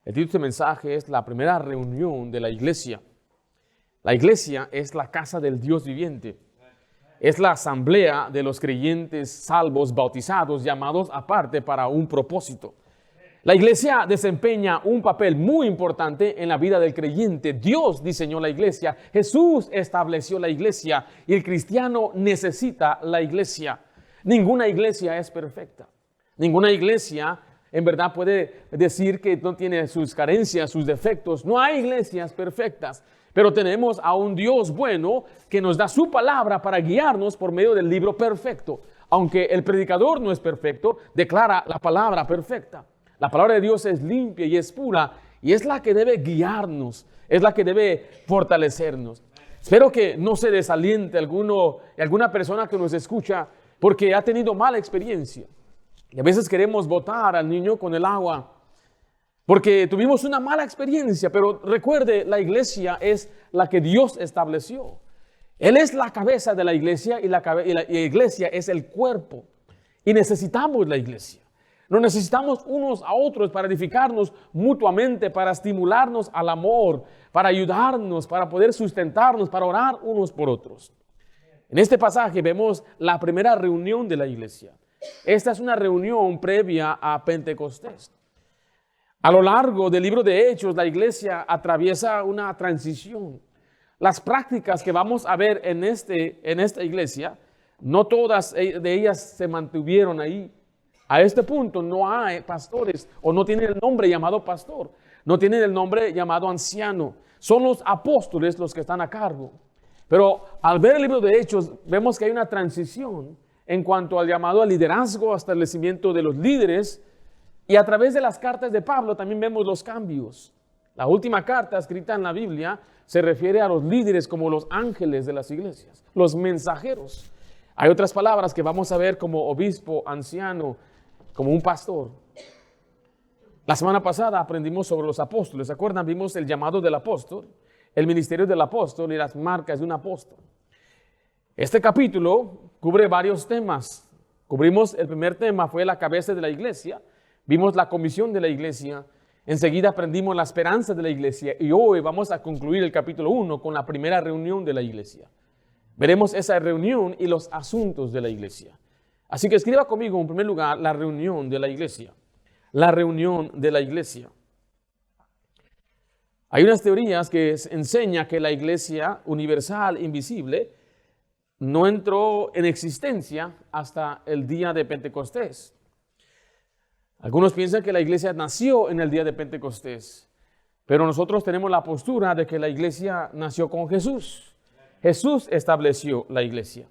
El título de este mensaje es la primera reunión de la iglesia. La iglesia es la casa del Dios viviente. Es la asamblea de los creyentes salvos, bautizados, llamados aparte para un propósito. La iglesia desempeña un papel muy importante en la vida del creyente. Dios diseñó la iglesia, Jesús estableció la iglesia y el cristiano necesita la iglesia. Ninguna iglesia es perfecta. Ninguna iglesia en verdad puede decir que no tiene sus carencias, sus defectos. No hay iglesias perfectas, pero tenemos a un Dios bueno que nos da su palabra para guiarnos por medio del libro perfecto. Aunque el predicador no es perfecto, declara la palabra perfecta. La palabra de Dios es limpia y es pura y es la que debe guiarnos, es la que debe fortalecernos. Espero que no se desaliente alguna persona que nos escucha porque ha tenido mala experiencia. Y a veces queremos botar al niño con el agua porque tuvimos una mala experiencia, pero recuerde, la iglesia es la que Dios estableció. Él es la cabeza de la iglesia y la iglesia es el cuerpo. Y necesitamos la iglesia. Nos necesitamos unos a otros para edificarnos mutuamente, para estimularnos al amor, para ayudarnos, para poder sustentarnos, para orar unos por otros. En este pasaje vemos la primera reunión de la iglesia. Esta es una reunión previa a Pentecostés. A lo largo del libro de Hechos, la iglesia atraviesa una transición. Las prácticas que vamos a ver en esta iglesia, no todas de ellas se mantuvieron ahí. A este punto no hay pastores o no tienen el nombre llamado pastor, no tienen el nombre llamado anciano. Son los apóstoles los que están a cargo. Pero al ver el libro de Hechos, vemos que hay una transición en cuanto al llamado al liderazgo, establecimiento de los líderes, y a través de las cartas de Pablo también vemos los cambios. La última carta escrita en la Biblia se refiere a los líderes como los ángeles de las iglesias, los mensajeros. Hay otras palabras que vamos a ver como obispo, anciano, como un pastor. La semana pasada aprendimos sobre los apóstoles. ¿Se acuerdan? Vimos el llamado del apóstol, el ministerio del apóstol y las marcas de un apóstol. Este capítulo cubre varios temas. Cubrimos el primer tema, fue la cabeza de la iglesia. Vimos la comisión de la iglesia. Enseguida aprendimos la esperanza de la iglesia. Y hoy vamos a concluir el capítulo 1 con la primera reunión de la iglesia. Veremos esa reunión y los asuntos de la iglesia. Así que escriba conmigo en primer lugar la reunión de la iglesia. La reunión de la iglesia. Hay unas teorías que enseñan que la iglesia universal, invisible, no entró en existencia hasta el día de Pentecostés. Algunos piensan que la iglesia nació en el día de Pentecostés, pero nosotros tenemos la postura de que la iglesia nació con Jesús. Jesús estableció la iglesia.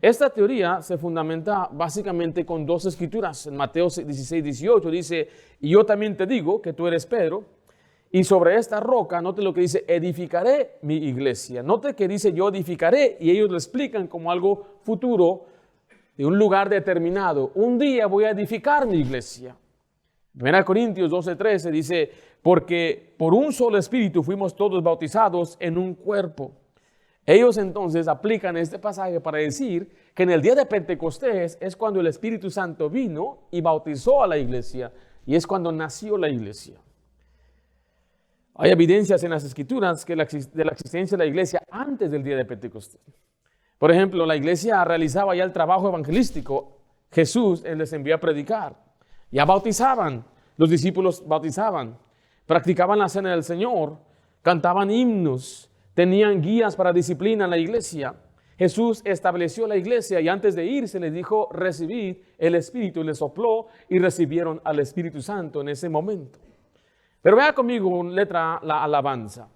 Esta teoría se fundamenta básicamente con dos escrituras. En Mateo 16, 18 dice, y yo también te digo que tú eres Pedro, y sobre esta roca, note lo que dice, edificaré mi iglesia. Note que dice yo edificaré, y ellos lo explican como algo futuro, de un lugar determinado. Un día voy a edificar mi iglesia. 1 Corintios 12, 13 dice, porque por un solo espíritu fuimos todos bautizados en un cuerpo. Ellos entonces aplican este pasaje para decir que en el día de Pentecostés es cuando el Espíritu Santo vino y bautizó a la iglesia, y es cuando nació la iglesia. Hay evidencias en las Escrituras de la existencia de la iglesia antes del día de Pentecostés. Por ejemplo, la iglesia realizaba ya el trabajo evangelístico. Jesús les envió a predicar. Ya bautizaban, los discípulos bautizaban, practicaban la cena del Señor, cantaban himnos, tenían guías para disciplina en la iglesia. Jesús estableció la iglesia y antes de irse les dijo, recibid el Espíritu, les sopló y recibieron al Espíritu Santo en ese momento. Pero vea conmigo letra la alabanza.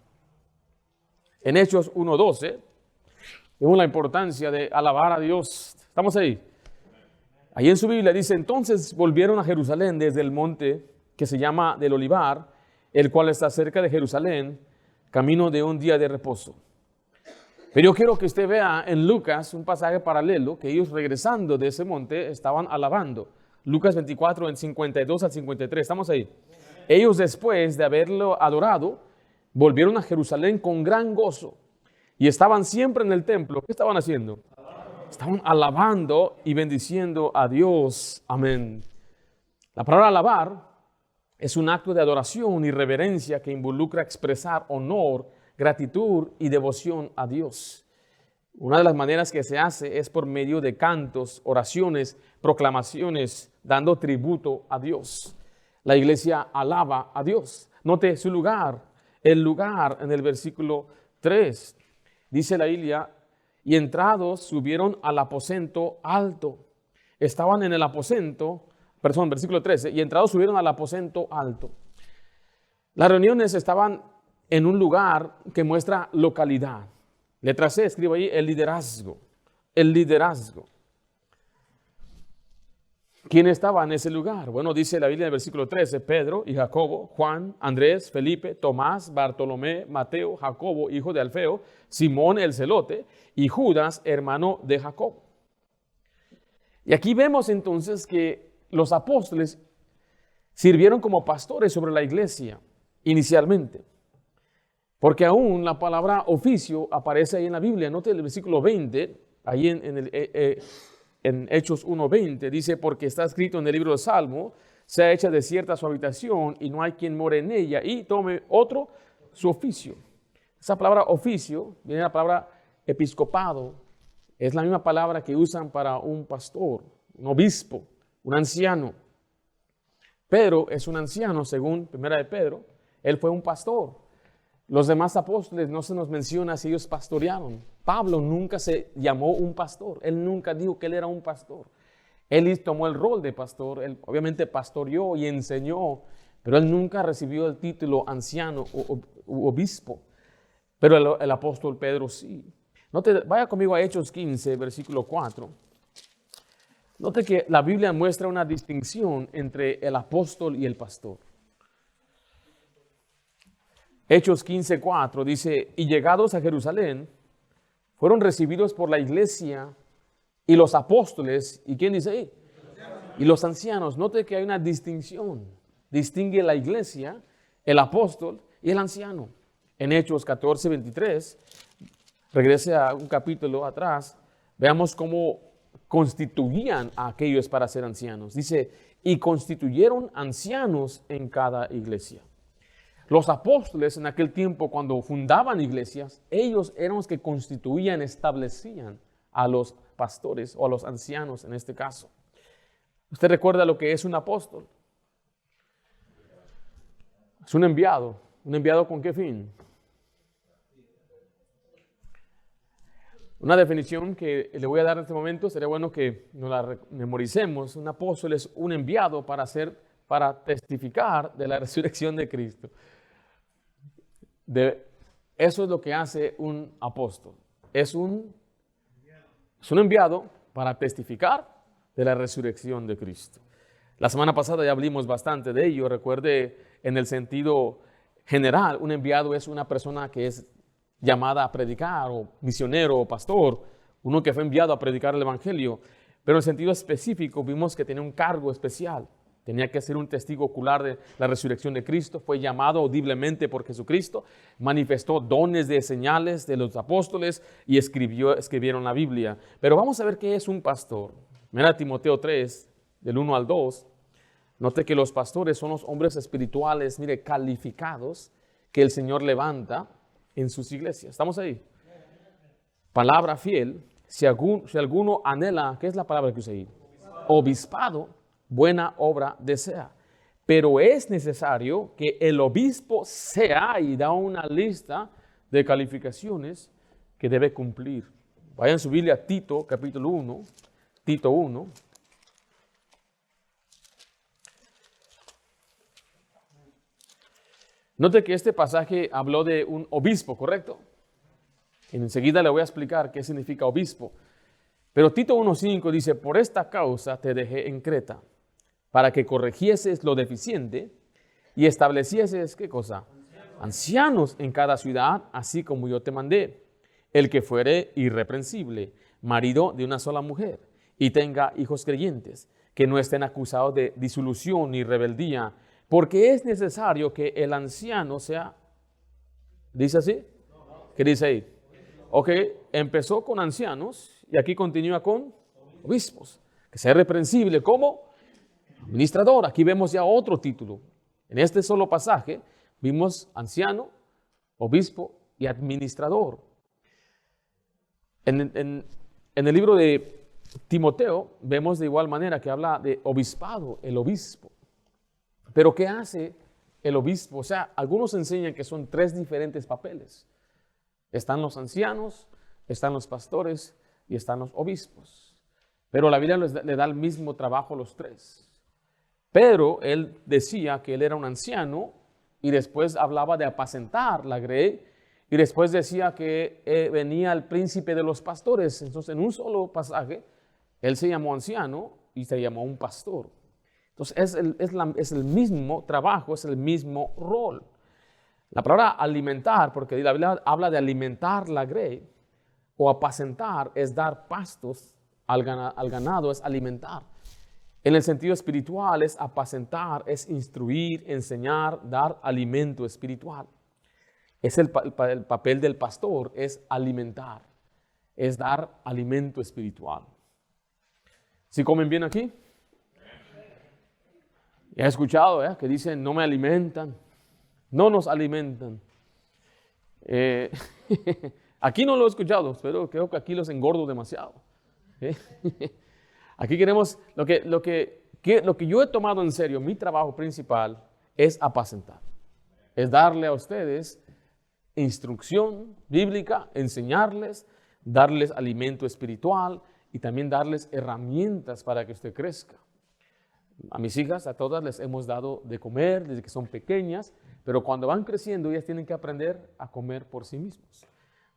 En Hechos 1:12, vemos la importancia de alabar a Dios. ¿Estamos ahí? Ahí en su Biblia dice, entonces volvieron a Jerusalén desde el monte que se llama del Olivar, el cual está cerca de Jerusalén, camino de un día de reposo. Pero yo quiero que usted vea en Lucas un pasaje paralelo, que ellos regresando de ese monte estaban alabando. Lucas 24, en 52 al 53, ¿estamos ahí? Ellos después de haberlo adorado, volvieron a Jerusalén con gran gozo y estaban siempre en el templo. ¿Qué estaban haciendo? Estaban alabando y bendiciendo a Dios. Amén. La palabra alabar Es un acto de adoración y reverencia que involucra expresar honor, gratitud y devoción a Dios. Una de las maneras que se hace es por medio de cantos, oraciones, proclamaciones, dando tributo a Dios. La iglesia alaba a Dios. Note su lugar, el lugar en el versículo 3. Dice la Biblia, y entrados subieron al aposento alto. Estaban en el aposento, versículo 13, y entrados subieron al aposento alto. Las reuniones estaban en un lugar que muestra localidad. Letra C, escribo ahí el liderazgo. El liderazgo. ¿Quién estaba en ese lugar? Bueno, dice la Biblia en el versículo 13, Pedro y Jacobo, Juan, Andrés, Felipe, Tomás, Bartolomé, Mateo, Jacobo, hijo de Alfeo, Simón el celote y Judas, hermano de Jacobo. Y aquí vemos entonces que los apóstoles sirvieron como pastores sobre la iglesia inicialmente. Porque aún la palabra oficio aparece ahí en la Biblia. Note el versículo 20, ahí en Hechos 1:20, dice, porque está escrito en el libro de Salmo, sea hecha desierta su habitación y no hay quien more en ella y tome otro su oficio. Esa palabra oficio viene de la palabra episcopado. Es la misma palabra que usan para un pastor, un obispo, un anciano. Pedro es un anciano, según Primera de Pedro. Él fue un pastor. Los demás apóstoles no se nos menciona si ellos pastorearon. Pablo nunca se llamó un pastor. Él nunca dijo que él era un pastor. Él tomó el rol de pastor. Él obviamente pastoreó y enseñó, pero él nunca recibió el título anciano u obispo. Pero el apóstol Pedro sí. Vaya conmigo a Hechos 15, versículo 4. Note que la Biblia muestra una distinción entre el apóstol y el pastor. Hechos 15:4 dice, y llegados a Jerusalén, fueron recibidos por la iglesia y los apóstoles, ¿y quién dice ahí? Y los ancianos. Note que hay una distinción, distingue la iglesia, el apóstol y el anciano. En Hechos 14:23, regrese a un capítulo atrás, veamos cómo constituían a aquellos para ser ancianos. Dice, y constituyeron ancianos en cada iglesia. Los apóstoles en aquel tiempo, cuando fundaban iglesias, ellos eran los que constituían, establecían a los pastores o a los ancianos en este caso. ¿Usted recuerda lo que es un apóstol? Es un enviado. ¿Un enviado con qué fin? Una definición que le voy a dar en este momento, sería bueno que nos la memoricemos. Un apóstol es un enviado para testificar de la resurrección de Cristo. Eso es lo que hace un apóstol. Es un enviado para testificar de la resurrección de Cristo. La semana pasada ya hablamos bastante de ello. Recuerde, en el sentido general, un enviado es una persona que es llamada a predicar, o misionero, o pastor, uno que fue enviado a predicar el evangelio. Pero en el sentido específico vimos que tenía un cargo especial. Tenía que ser un testigo ocular de la resurrección de Cristo. Fue llamado audiblemente por Jesucristo. Manifestó dones de señales de los apóstoles y escribieron la Biblia. Pero vamos a ver qué es un pastor. Mira Timoteo 3, del 1 al 2. Note que los pastores son los hombres espirituales, calificados, que el Señor levanta en sus iglesias. ¿Estamos ahí? Palabra fiel. Si alguno anhela, ¿qué es la palabra que usa ahí? Obispado. Buena obra desea. Pero es necesario que el obispo sea, y da una lista de calificaciones que debe cumplir. Vayan a su Biblia a Tito, capítulo 1. Tito 1. Note que este pasaje habló de un obispo, ¿correcto? Y enseguida le voy a explicar qué significa obispo. Pero Tito 1:5 dice, por esta causa te dejé en Creta, para que corrigieses lo deficiente y establecieses, ¿qué cosa? Ancianos en cada ciudad, así como yo te mandé. El que fuere irreprensible, marido de una sola mujer, y tenga hijos creyentes, que no estén acusados de disolución ni rebeldía, porque es necesario que el anciano sea, ¿dice así? ¿Qué dice ahí? Ok, empezó con ancianos y aquí continúa con obispos. Que sea irreprensible, ¿cómo? Administrador. Aquí vemos ya otro título. En este solo pasaje vimos anciano, obispo y administrador. En el libro de Timoteo vemos de igual manera que habla de obispado, el obispo. Pero ¿qué hace el obispo? O sea, algunos enseñan que son 3 diferentes papeles. Están los ancianos, están los pastores y están los obispos. Pero la Biblia le da el mismo trabajo a los 3. Pedro, él decía que él era un anciano y después hablaba de apacentar la grey y después decía que venía el príncipe de los pastores. Entonces, en un solo pasaje, él se llamó anciano y se llamó un pastor. Entonces, es el mismo trabajo, es el mismo rol. La palabra alimentar, porque la Biblia habla de alimentar la grey, o apacentar es dar pastos al ganado, es alimentar. En el sentido espiritual es apacentar, es instruir, enseñar, dar alimento espiritual. Es el papel del pastor, es alimentar, es dar alimento espiritual. ¿Sí comen bien aquí? He escuchado que dicen no me alimentan, no nos alimentan. Aquí no lo he escuchado, pero creo que aquí los engordo demasiado. Aquí queremos, lo que yo he tomado en serio, mi trabajo principal es apacentar. Es darle a ustedes instrucción bíblica, enseñarles, darles alimento espiritual y también darles herramientas para que usted crezca. A mis hijas, a todas les hemos dado de comer desde que son pequeñas, pero cuando van creciendo ellas tienen que aprender a comer por sí mismos.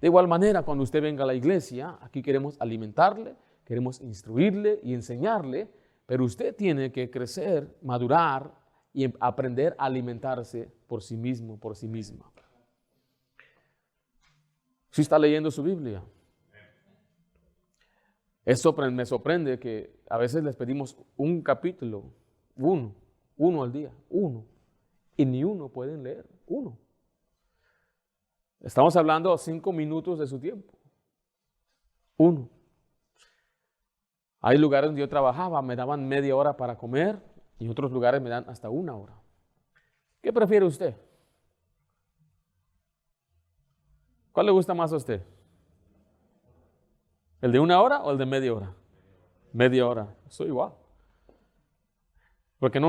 De igual manera, cuando usted venga a la iglesia, aquí queremos alimentarle, queremos instruirle y enseñarle, pero usted tiene que crecer, madurar y aprender a alimentarse por sí mismo, por sí misma. ¿Sí está leyendo su Biblia? Me sorprende que a veces les pedimos un capítulo, uno al día, y ni uno pueden leer, uno. Estamos hablando de 5 minutos de su tiempo, uno. Hay lugares donde yo trabajaba, me daban media hora para comer y en otros lugares me dan hasta 1 hora. ¿Qué prefiere usted? ¿Cuál le gusta más a usted? ¿El de 1 hora o el de media hora? Media hora, soy igual. Porque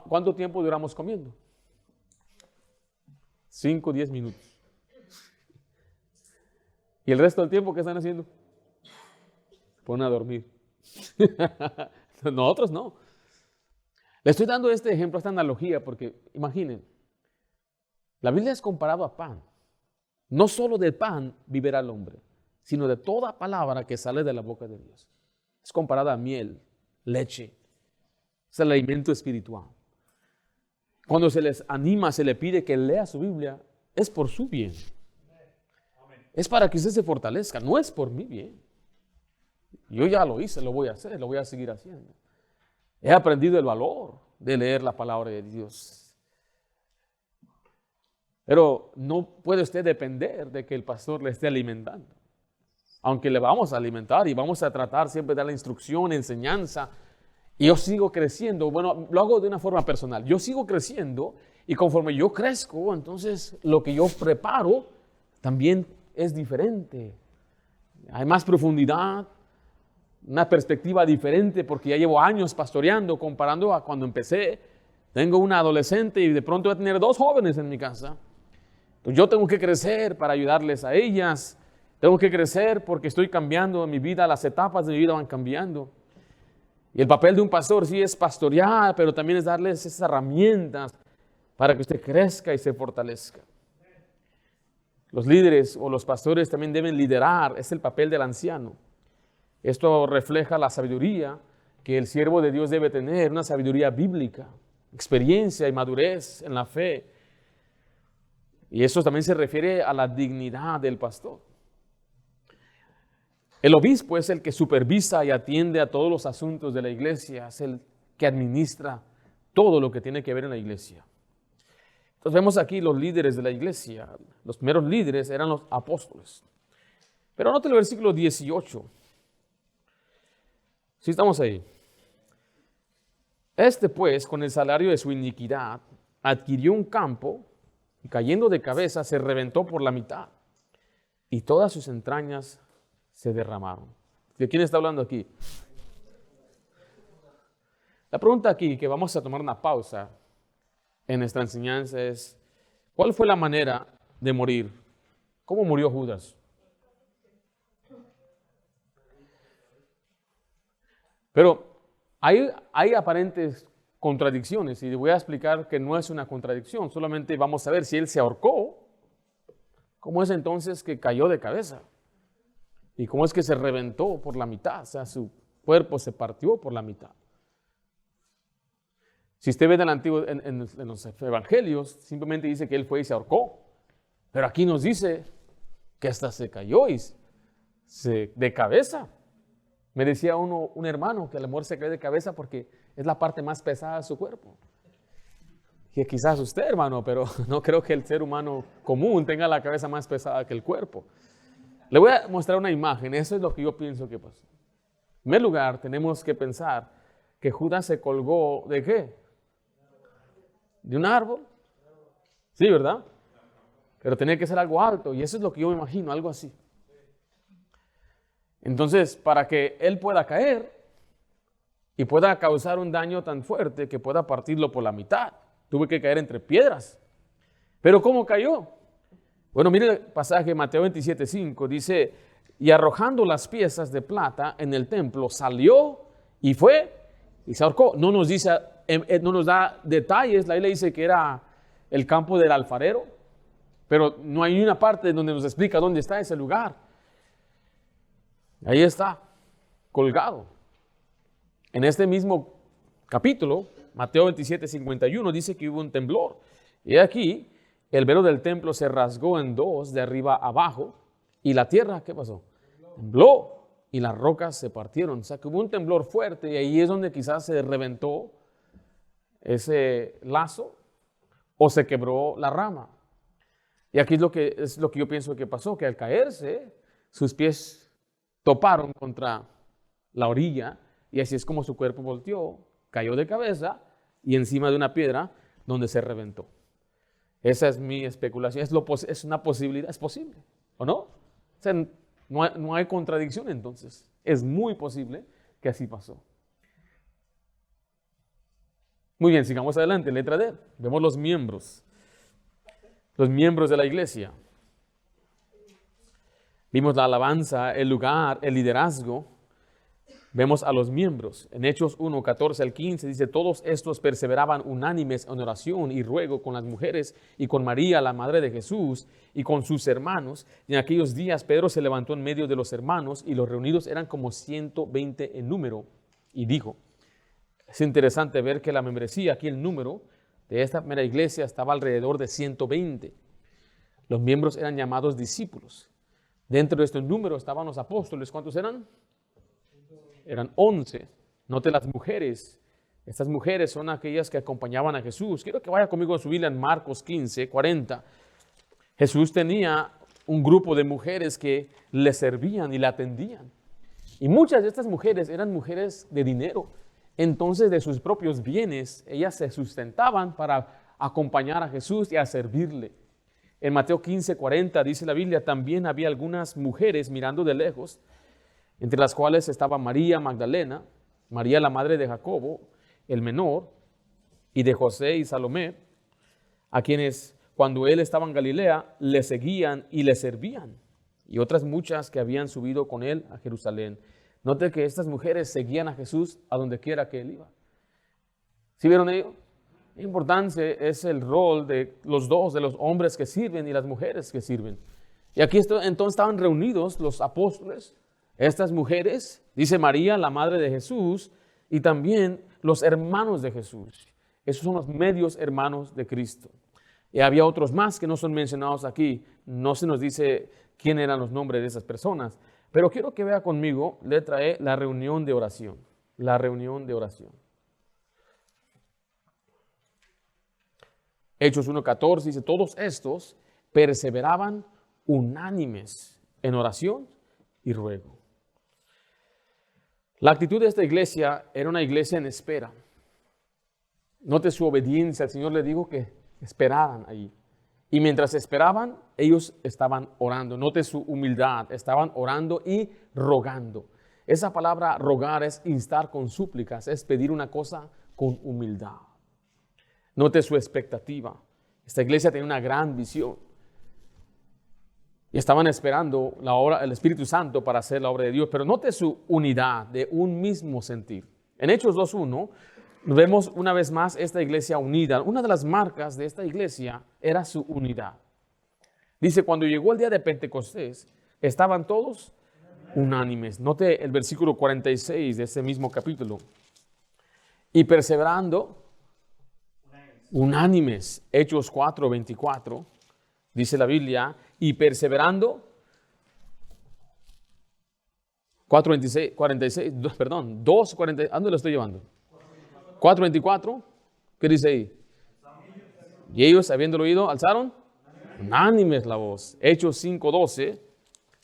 ¿cuánto tiempo duramos comiendo? 5, 10 minutos. ¿Y el resto del tiempo qué están haciendo? Ponen a dormir. Nosotros no. Le estoy dando este ejemplo, esta analogía, porque imaginen, la Biblia es comparado a pan. No solo del pan vivirá el hombre, sino de toda palabra que sale de la boca de Dios. Es comparada a miel, leche. Es el alimento espiritual. Cuando se les anima, se le pide que lea su Biblia, es por su bien. Es para que usted se fortalezca, no es por mi bien. Yo ya lo hice, lo voy a hacer, lo voy a seguir haciendo. He aprendido el valor de leer la palabra de Dios. Pero no puede usted depender de que el pastor le esté alimentando. Aunque le vamos a alimentar y vamos a tratar siempre de dar la instrucción, enseñanza. Y yo sigo creciendo. Bueno, lo hago de una forma personal. Yo sigo creciendo y conforme yo crezco, entonces lo que yo preparo también es diferente. Hay más profundidad, una perspectiva diferente porque ya llevo años pastoreando comparando a cuando empecé. Tengo una adolescente y de pronto voy a tener 2 jóvenes en mi casa. Entonces yo tengo que crecer para ayudarles a ellas. Tengo que crecer porque estoy cambiando en mi vida, las etapas de mi vida van cambiando. Y el papel de un pastor sí es pastorear, pero también es darles esas herramientas para que usted crezca y se fortalezca. Los líderes o los pastores también deben liderar, es el papel del anciano. Esto refleja la sabiduría que el siervo de Dios debe tener, una sabiduría bíblica, experiencia y madurez en la fe. Y eso también se refiere a la dignidad del pastor. El obispo es el que supervisa y atiende a todos los asuntos de la iglesia, es el que administra todo lo que tiene que ver en la iglesia. Entonces vemos aquí los líderes de la iglesia, los primeros líderes eran los apóstoles. Pero note el versículo 18. Sí estamos ahí. Este pues, con el salario de su iniquidad, adquirió un campo y cayendo de cabeza se reventó por la mitad y todas sus entrañas se derramaron. ¿De quién está hablando aquí? La pregunta aquí, que vamos a tomar una pausa en nuestra enseñanza, es: ¿cuál fue la manera de morir? ¿Cómo murió Judas? Pero hay aparentes contradicciones y voy a explicar que no es una contradicción, solamente vamos a ver si él se ahorcó, ¿cómo es entonces que cayó de cabeza? ¿Y cómo es que se reventó por la mitad? O sea, su cuerpo se partió por la mitad. Si usted ve en el Antiguo, en los evangelios, simplemente dice que él fue y se ahorcó. Pero aquí nos dice que hasta se cayó de cabeza. Me decía un hermano que a lo mejor se cae de cabeza porque es la parte más pesada de su cuerpo. Y quizás usted, hermano, pero no creo que el ser humano común tenga la cabeza más pesada que el cuerpo. Le voy a mostrar una imagen, eso es lo que yo pienso que pasó. En primer lugar, tenemos que pensar que Judas se colgó ¿de qué? ¿De un árbol? Sí, ¿verdad? Pero tenía que ser algo alto y eso es lo que yo me imagino, algo así. Entonces, para que él pueda caer y pueda causar un daño tan fuerte que pueda partirlo por la mitad, tuve que caer entre piedras. ¿Pero cómo cayó? Bueno, mire el pasaje de Mateo 27:5, dice: y arrojando las piezas de plata en el templo, salió y fue y se ahorcó. No nos dice, no nos da detalles, la Biblia dice que era el campo del alfarero, pero no hay una parte donde nos explica dónde está ese lugar. Ahí está, colgado. En este mismo capítulo, Mateo 27:51, dice que hubo un temblor. Y aquí, el velo del templo se rasgó en dos, de arriba a abajo, y la tierra, ¿qué pasó? Tembló, y las rocas se partieron. O sea, que hubo un temblor fuerte, y ahí es donde quizás se reventó ese lazo, o se quebró la rama. Y aquí es lo que yo pienso que pasó, que al caerse, sus pies toparon contra la orilla y así es como su cuerpo volteó, cayó de cabeza y encima de una piedra donde se reventó. Esa es mi especulación. Es una posibilidad, es posible, ¿o no? O sea, no hay contradicción entonces. Es muy posible que así pasó. Muy bien, sigamos adelante. Letra D. Vemos los miembros de la iglesia. Vimos la alabanza, el lugar, el liderazgo. Vemos a los miembros. En Hechos 1, 14 al 15 dice: todos estos perseveraban unánimes en oración y ruego con las mujeres y con María, la madre de Jesús, y con sus hermanos. Y en aquellos días Pedro se levantó en medio de los hermanos y los reunidos eran como 120 en número. Y dijo, es interesante ver que la membresía, aquí el número de esta primera iglesia estaba alrededor de 120. Los miembros eran llamados discípulos. Dentro de este número estaban los apóstoles. ¿Cuántos eran? Eran 11. Note las mujeres. Estas mujeres son aquellas que acompañaban a Jesús. Quiero que vaya conmigo a su Biblia en Marcos 15, 40. Jesús tenía un grupo de mujeres que le servían y le atendían. Y muchas de estas mujeres eran mujeres de dinero. Entonces, de sus propios bienes, ellas se sustentaban para acompañar a Jesús y a servirle. En Mateo 15, 40 dice la Biblia: también había algunas mujeres mirando de lejos, entre las cuales estaba María Magdalena, María la madre de Jacobo, el menor, y de José y Salomé, a quienes cuando él estaba en Galilea le seguían y le servían, y otras muchas que habían subido con él a Jerusalén. Note que estas mujeres seguían a Jesús a donde quiera que él iba. ¿Sí vieron ello? Importante es el rol de los dos, de los hombres que sirven y las mujeres que sirven. Y aquí entonces estaban reunidos los apóstoles, estas mujeres, dice María, la madre de Jesús, y también los hermanos de Jesús. Esos son los medios hermanos de Cristo. Y había otros más que no son mencionados aquí. No se nos dice quién eran los nombres de esas personas. Pero quiero que vea conmigo, letra E, la reunión de oración. La reunión de oración. Hechos 1:14 dice: todos estos perseveraban unánimes en oración y ruego. La actitud de esta iglesia era una iglesia en espera. Note su obediencia. El Señor le dijo que esperaran ahí. Y mientras esperaban, ellos estaban orando. Note su humildad, estaban orando y rogando. Esa palabra rogar es instar con súplicas, es pedir una cosa con humildad. Note su expectativa. Esta iglesia tenía una gran visión. Y estaban esperando el Espíritu Santo para hacer la obra de Dios. Pero note su unidad, de un mismo sentir. En Hechos 2:1 vemos una vez más esta iglesia unida. Una de las marcas de esta iglesia era su unidad. Dice, cuando llegó el día de Pentecostés, estaban todos unánimes. Note el versículo 46 de ese mismo capítulo. Y perseverando, unánimes. Hechos 4:24, dice la Biblia, y perseverando, 2:40, ¿a dónde lo estoy llevando? 4:24, ¿qué dice ahí? Y ellos, habiéndolo oído, alzaron unánimes la voz. Hechos 5:12,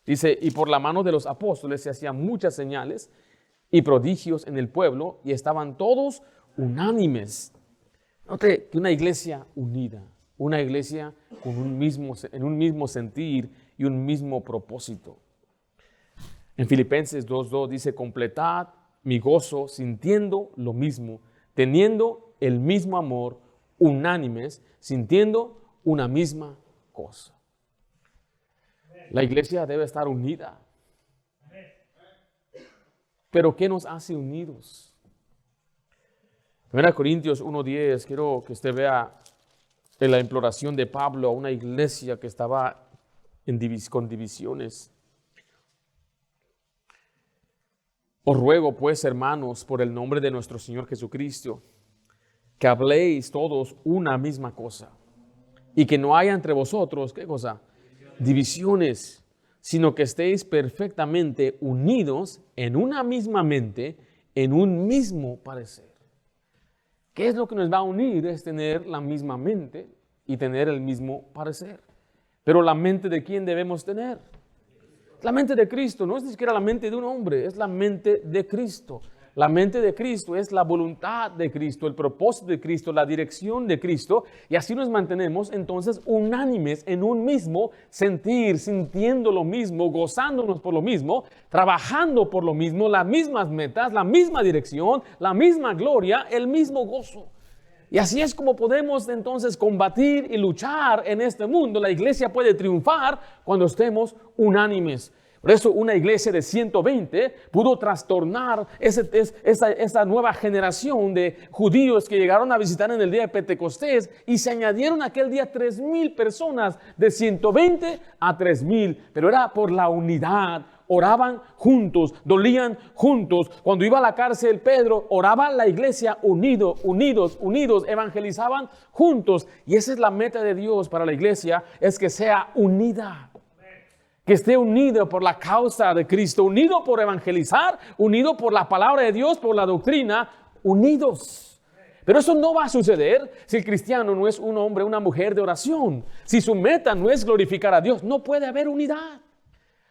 dice, y por la mano de los apóstoles se hacían muchas señales y prodigios en el pueblo, y estaban todos unánimes. Note que una iglesia unida, una iglesia en un mismo sentir y un mismo propósito. En Filipenses 2:2 dice, completad mi gozo sintiendo lo mismo, teniendo el mismo amor, unánimes, sintiendo una misma cosa. La iglesia debe estar unida. Pero ¿qué nos hace unidos? 1 Corintios 1:10, quiero que usted vea en la imploración de Pablo a una iglesia que estaba con divisiones. Os ruego pues, hermanos, por el nombre de nuestro Señor Jesucristo, que habléis todos una misma cosa, y que no haya entre vosotros, ¿qué cosa? Divisiones, sino que estéis perfectamente unidos en una misma mente, en un mismo parecer. ¿Qué es lo que nos va a unir? Es tener la misma mente y tener el mismo parecer. Pero la mente de quién debemos tener? La mente de Cristo, no es ni siquiera la mente de un hombre, es la mente de Cristo. La mente de Cristo es la voluntad de Cristo, el propósito de Cristo, la dirección de Cristo. Y así nos mantenemos entonces unánimes en un mismo sentir, sintiendo lo mismo, gozándonos por lo mismo, trabajando por lo mismo, las mismas metas, la misma dirección, la misma gloria, el mismo gozo. Y así es como podemos entonces combatir y luchar en este mundo. La iglesia puede triunfar cuando estemos unánimes. Por eso una iglesia de 120 pudo trastornar esa nueva generación de judíos que llegaron a visitar en el día de Pentecostés, y se añadieron aquel día 3,000 personas, de 120 a 3,000, pero era por la unidad. Oraban juntos, dolían juntos. Cuando iba a la cárcel Pedro, oraba la iglesia unidos, evangelizaban juntos. Y esa es la meta de Dios para la iglesia, es que sea unida. Que esté unido por la causa de Cristo, unido por evangelizar, unido por la palabra de Dios, por la doctrina, unidos. Pero eso no va a suceder si el cristiano no es un hombre, una mujer de oración. Si su meta no es glorificar a Dios, no puede haber unidad.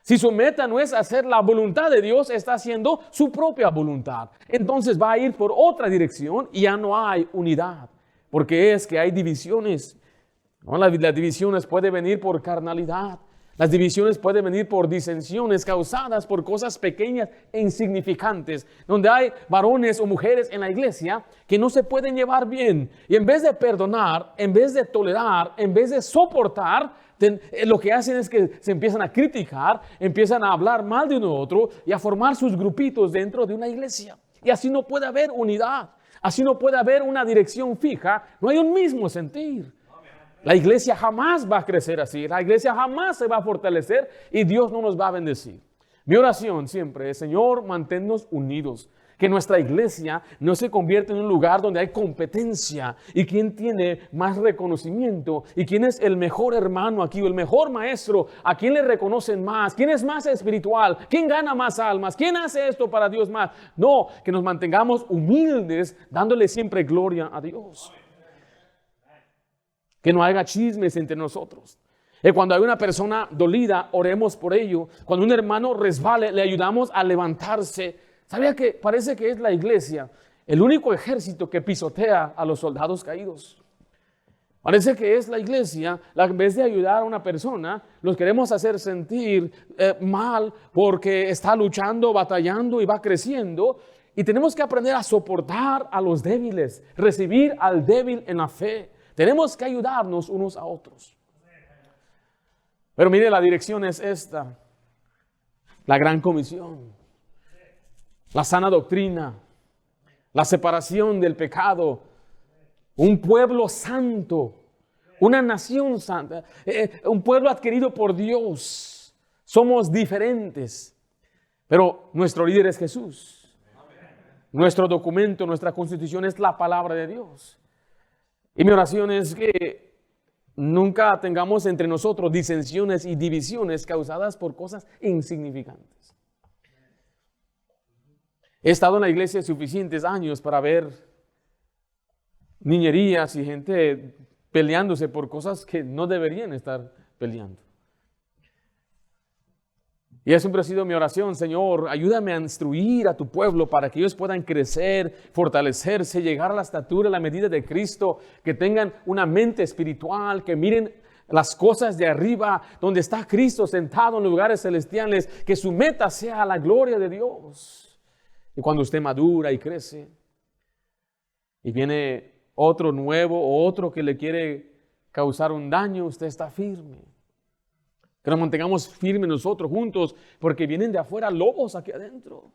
Si su meta no es hacer la voluntad de Dios, está haciendo su propia voluntad. Entonces va a ir por otra dirección y ya no hay unidad. Porque es que hay divisiones. ¿No? Las divisiones pueden venir por carnalidad. Las divisiones pueden venir por disensiones causadas por cosas pequeñas e insignificantes, donde hay varones o mujeres en la iglesia que no se pueden llevar bien. Y en vez de perdonar, en vez de tolerar, en vez de soportar, lo que hacen es que se empiezan a criticar, empiezan a hablar mal de uno a otro y a formar sus grupitos dentro de una iglesia. Y así no puede haber unidad, así no puede haber una dirección fija, no hay un mismo sentir. La iglesia jamás va a crecer así, la iglesia jamás se va a fortalecer y Dios no nos va a bendecir. Mi oración siempre es, Señor, manténnos unidos. Que nuestra iglesia no se convierta en un lugar donde hay competencia y quién tiene más reconocimiento y quién es el mejor hermano aquí o el mejor maestro, a quién le reconocen más, quién es más espiritual, quién gana más almas, quién hace esto para Dios más. No, que nos mantengamos humildes dándole siempre gloria a Dios. Que no haya chismes entre nosotros. Cuando hay una persona dolida, oremos por ello. Cuando un hermano resbale, le ayudamos a levantarse. ¿Sabía que parece que es la iglesia el único ejército que pisotea a los soldados caídos? Parece que es la iglesia, en vez de ayudar a una persona, los queremos hacer sentir mal porque está luchando, batallando y va creciendo. Y tenemos que aprender a soportar a los débiles, recibir al débil en la fe. Tenemos que ayudarnos unos a otros. Pero mire, la dirección es esta: la gran comisión, la sana doctrina, la separación del pecado, un pueblo santo, una nación santa, un pueblo adquirido por Dios. Somos diferentes, pero nuestro líder es Jesús. Nuestro documento, nuestra constitución es la palabra de Dios. Y mi oración es que nunca tengamos entre nosotros disensiones y divisiones causadas por cosas insignificantes. He estado en la iglesia suficientes años para ver niñerías y gente peleándose por cosas que no deberían estar peleando. Y eso siempre ha sido mi oración: Señor, ayúdame a instruir a tu pueblo para que ellos puedan crecer, fortalecerse, llegar a la estatura, a la medida de Cristo, que tengan una mente espiritual, que miren las cosas de arriba, donde está Cristo sentado en lugares celestiales, que su meta sea la gloria de Dios. Y cuando usted madura y crece, y viene otro nuevo o otro que le quiere causar un daño, usted está firme. Que nos mantengamos firmes nosotros juntos, porque vienen de afuera lobos aquí adentro.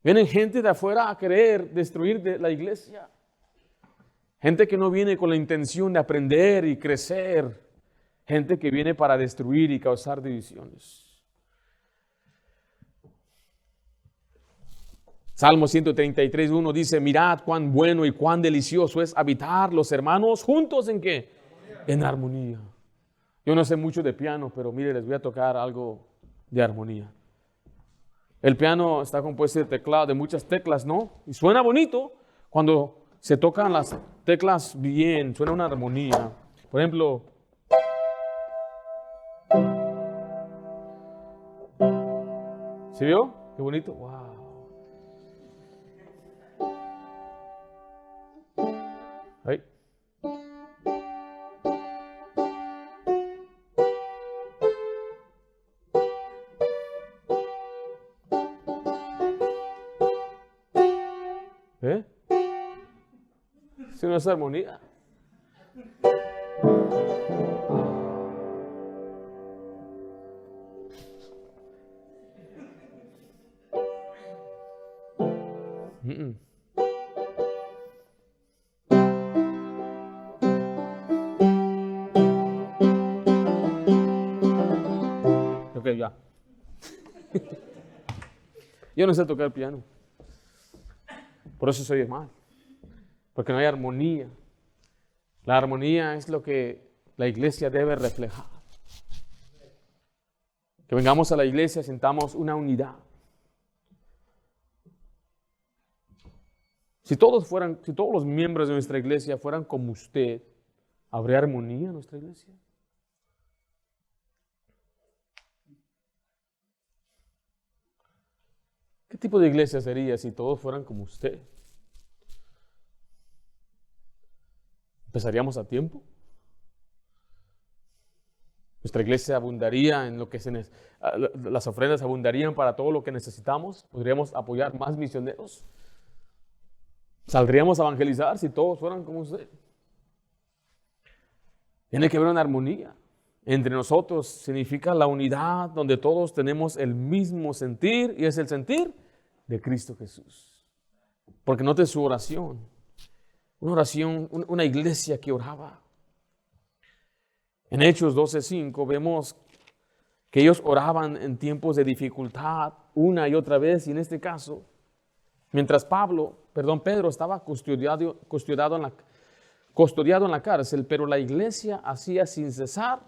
Vienen gente de afuera a querer destruir la iglesia. Gente que no viene con la intención de aprender y crecer. Gente que viene para destruir y causar divisiones. Salmo 133:1 dice: mirad cuán bueno y cuán delicioso es habitar los hermanos juntos. ¿En qué? En armonía. Yo no sé mucho de piano, pero mire, les voy a tocar algo de armonía. El piano está compuesto de muchas teclas, ¿no? Y suena bonito cuando se tocan las teclas bien, suena una armonía. Por ejemplo, ¿sí vio? Qué bonito. Wow. Ahí. Si no es armonía. Ok, ya. Yo no sé tocar piano. Por eso soy mal. Porque no hay armonía. La armonía es lo que la iglesia debe reflejar. Que vengamos a la iglesia, sintamos una unidad. Si todos los miembros de nuestra iglesia fueran como usted, ¿habría armonía en nuestra iglesia? ¿Qué tipo de iglesia sería si todos fueran como usted? ¿Empezaríamos a tiempo? ¿Nuestra iglesia abundaría en lo que las ofrendas abundarían para todo lo que necesitamos? ¿Podríamos apoyar más misioneros? ¿Saldríamos a evangelizar si todos fueran como usted? Tiene que haber una armonía entre nosotros. Significa la unidad donde todos tenemos el mismo sentir, y es el sentir de Cristo Jesús. Porque note su oración. Una oración, una iglesia que oraba. En Hechos 12:5 vemos que ellos oraban en tiempos de dificultad una y otra vez, y en este caso, mientras Pedro estaba custodiado en la cárcel, pero la iglesia hacía sin cesar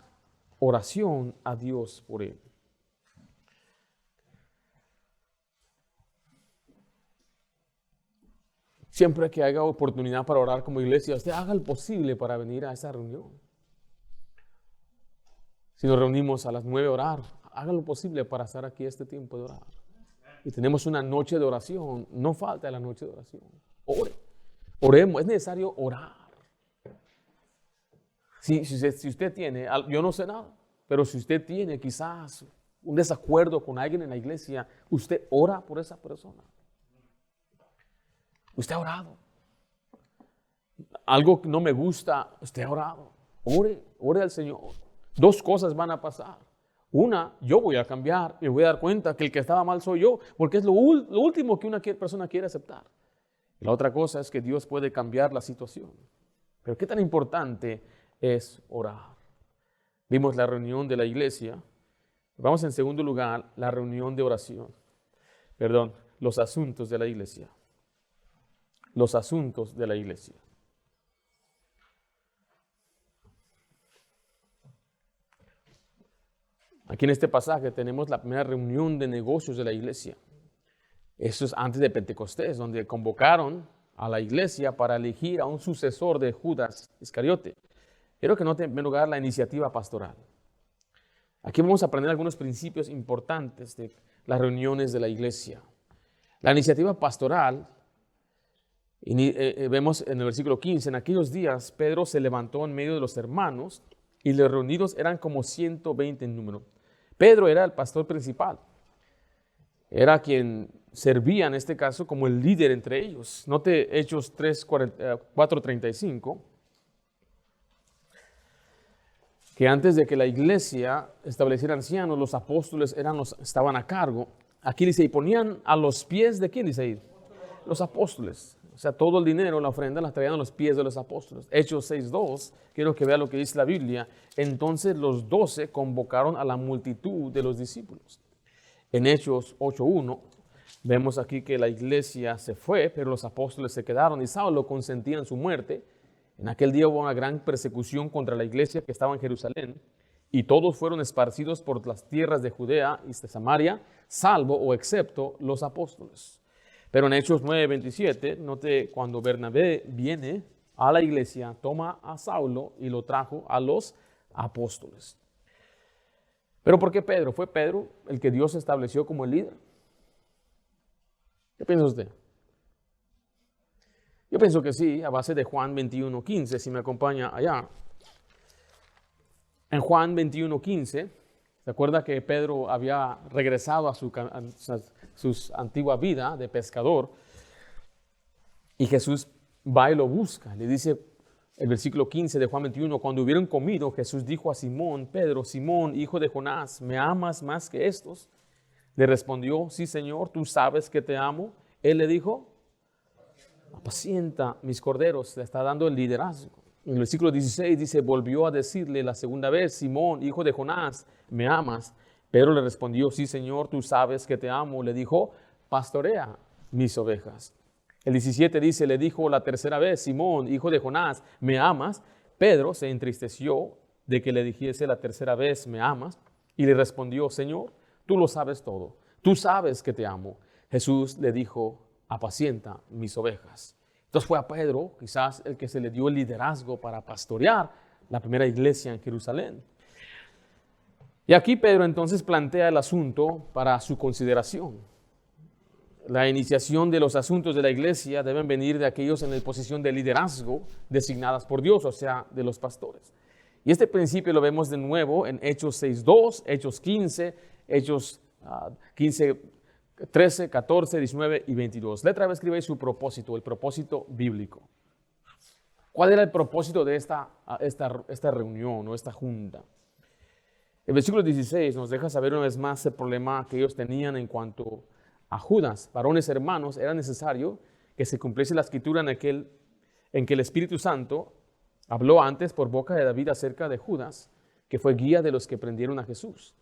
oración a Dios por él. Siempre que haya oportunidad para orar como iglesia, usted haga el posible para venir a esa reunión. Si nos reunimos a las 9 a orar, haga lo posible para estar aquí este tiempo de orar. Y tenemos una noche de oración, no falta la noche de oración. Oremos, es necesario orar. Si usted tiene, yo no sé nada, pero si usted tiene quizás un desacuerdo con alguien en la iglesia, usted ora por esa persona. Usted ha orado. Algo que no me gusta, usted ha orado. Ore al Señor. Dos cosas van a pasar. Una, yo voy a cambiar, me voy a dar cuenta que el que estaba mal soy yo, porque es lo último que una persona quiere aceptar. Y la otra cosa es que Dios puede cambiar la situación. Pero qué tan importante es orar. Vimos la reunión de la iglesia. Vamos en segundo lugar, la reunión de oración. Los asuntos de la iglesia. Los asuntos de la iglesia. Aquí en este pasaje tenemos la primera reunión de negocios de la iglesia. Eso es antes de Pentecostés, donde convocaron a la iglesia para elegir a un sucesor de Judas Iscariote. Quiero que noten en primer lugar la iniciativa pastoral. Aquí vamos a aprender algunos principios importantes de las reuniones de la iglesia. La iniciativa pastoral, vemos en el versículo 15, en aquellos días Pedro se levantó en medio de los hermanos y los reunidos eran como 120 en número. Pedro era el pastor principal, era quien servía en este caso como el líder entre ellos. Note Hechos 4:35, que antes de que la iglesia estableciera ancianos, los apóstoles estaban a cargo. Aquí dice, y ponían a los pies de ¿quién dice ahí? Los apóstoles. O sea, todo el dinero, la ofrenda, la traían a los pies de los apóstoles. Hechos 6:2, quiero que vea lo que dice la Biblia. Entonces los 12 convocaron a la multitud de los discípulos. En Hechos 8:1, vemos aquí que la iglesia se fue, pero los apóstoles se quedaron y Saulo consentía en su muerte. En aquel día hubo una gran persecución contra la iglesia que estaba en Jerusalén y todos fueron esparcidos por las tierras de Judea y de Samaria, salvo o excepto los apóstoles. Pero en Hechos 9:27, note cuando Bernabé viene a la iglesia, toma a Saulo y lo trajo a los apóstoles. ¿Pero por qué Pedro? ¿Fue Pedro el que Dios estableció como el líder? ¿Qué piensa usted? Yo pienso que sí, a base de Juan 21:15, si me acompaña allá. En Juan 21:15, ¿se acuerda que Pedro había regresado a su antigua vida de pescador? Y Jesús va y lo busca. Le dice el versículo 15 de Juan 21, cuando hubieron comido, Jesús dijo a Simón, Pedro, Simón, hijo de Jonás, ¿me amas más que estos? Le respondió, sí, Señor, tú sabes que te amo. Él le dijo, apacienta mis corderos. Le está dando el liderazgo. En el versículo 16 dice, volvió a decirle la segunda vez, Simón, hijo de Jonás, ¿me amas? Pedro le respondió, sí, Señor, tú sabes que te amo. Le dijo, pastorea mis ovejas. El 17 dice, le dijo la tercera vez, Simón, hijo de Jonás, ¿me amas? Pedro se entristeció de que le dijese la tercera vez, ¿me amas? Y le respondió, Señor, tú lo sabes todo. Tú sabes que te amo. Jesús le dijo, apacienta mis ovejas. Entonces fue a Pedro, quizás el que se le dio el liderazgo para pastorear la primera iglesia en Jerusalén. Y aquí Pedro entonces plantea el asunto para su consideración. La iniciación de los asuntos de la iglesia deben venir de aquellos en la posición de liderazgo designadas por Dios, o sea, de los pastores. Y este principio lo vemos de nuevo en Hechos 6:2, Hechos 15, Hechos 15, 13, 14, 19 y 22. Letra vez escribe su propósito, el propósito bíblico. ¿Cuál era el propósito de esta reunión o esta junta? El versículo 16 nos deja saber una vez más el problema que ellos tenían en cuanto a Judas. Varones hermanos, era necesario que se cumpliese la escritura en que el Espíritu Santo habló antes por boca de David acerca de Judas, que fue guía de los que prendieron a Jesús.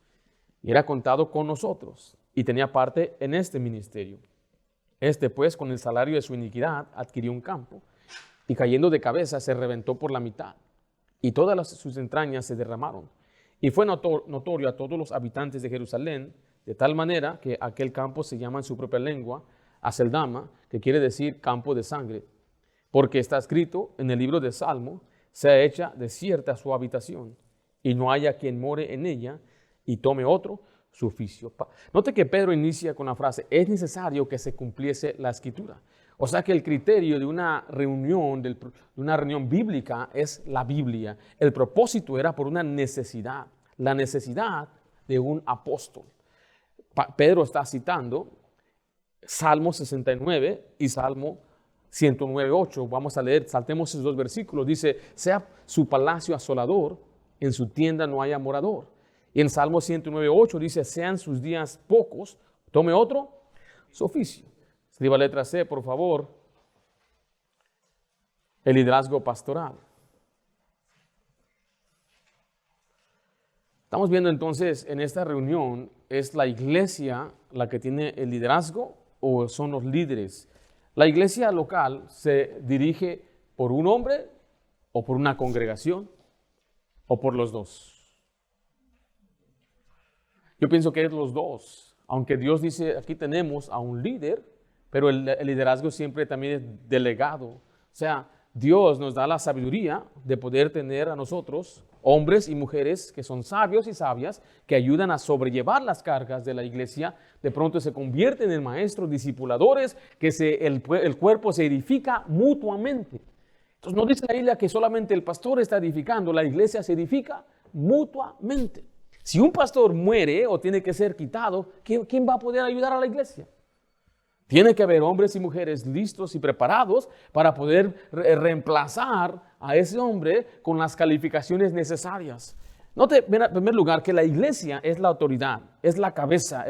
Y era contado con nosotros y tenía parte en este ministerio. Este pues, con el salario de su iniquidad, adquirió un campo y cayendo de cabeza se reventó por la mitad y todas sus entrañas se derramaron. Y fue notorio a todos los habitantes de Jerusalén, de tal manera que aquel campo se llama en su propia lengua Aceldama, que quiere decir campo de sangre, porque está escrito en el libro de Salmo, sea hecha desierta su habitación, y no haya quien more en ella, y tome otro su oficio. Note que Pedro inicia con la frase, es necesario que se cumpliese la escritura. O sea que el criterio de una reunión, de una reunión bíblica es la Biblia. El propósito era por una necesidad, la necesidad de un apóstol. Pedro está citando Salmo 69 y Salmo 109:8. Vamos a leer, saltemos esos dos versículos. Dice, sea su palacio asolador, en su tienda no haya morador. Y en Salmo 109:8 dice, sean sus días pocos. Tome otro, su oficio. Escriba letra C, por favor. El liderazgo pastoral. Estamos viendo entonces en esta reunión, ¿es la iglesia la que tiene el liderazgo o son los líderes? La iglesia local se dirige por un hombre o por una congregación o por los dos. Yo pienso que es los dos, aunque Dios dice aquí tenemos a un líder, pero el liderazgo siempre también es delegado. O sea, Dios nos da la sabiduría de poder tener a nosotros hombres y mujeres que son sabios y sabias, que ayudan a sobrellevar las cargas de la iglesia. De pronto se convierten en maestros, discipuladores, que el cuerpo se edifica mutuamente. Entonces no dice la Biblia que solamente el pastor está edificando, la iglesia se edifica mutuamente. Si un pastor muere o tiene que ser quitado, ¿quién va a poder ayudar a la iglesia? Tiene que haber hombres y mujeres listos y preparados para poder reemplazar a ese hombre con las calificaciones necesarias. Note, en primer lugar, que la iglesia es la autoridad, es la cabeza.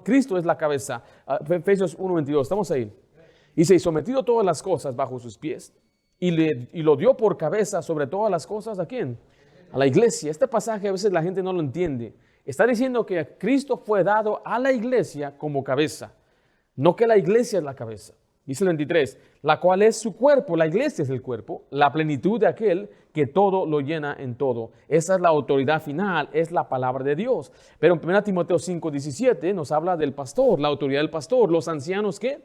Cristo es la cabeza. Efesios 1:22, estamos ahí. Dice, y sometido todas las cosas bajo sus pies, y lo dio por cabeza sobre todas las cosas, ¿a quién? A la iglesia. Este pasaje a veces la gente no lo entiende. Está diciendo que Cristo fue dado a la iglesia como cabeza. No que la iglesia es la cabeza. Dice el 23, la cual es su cuerpo, la iglesia es el cuerpo, la plenitud de aquel que todo lo llena en todo. Esa es la autoridad final, es la palabra de Dios. Pero en 1 Timoteo 5:17 nos habla del pastor, la autoridad del pastor, los ancianos que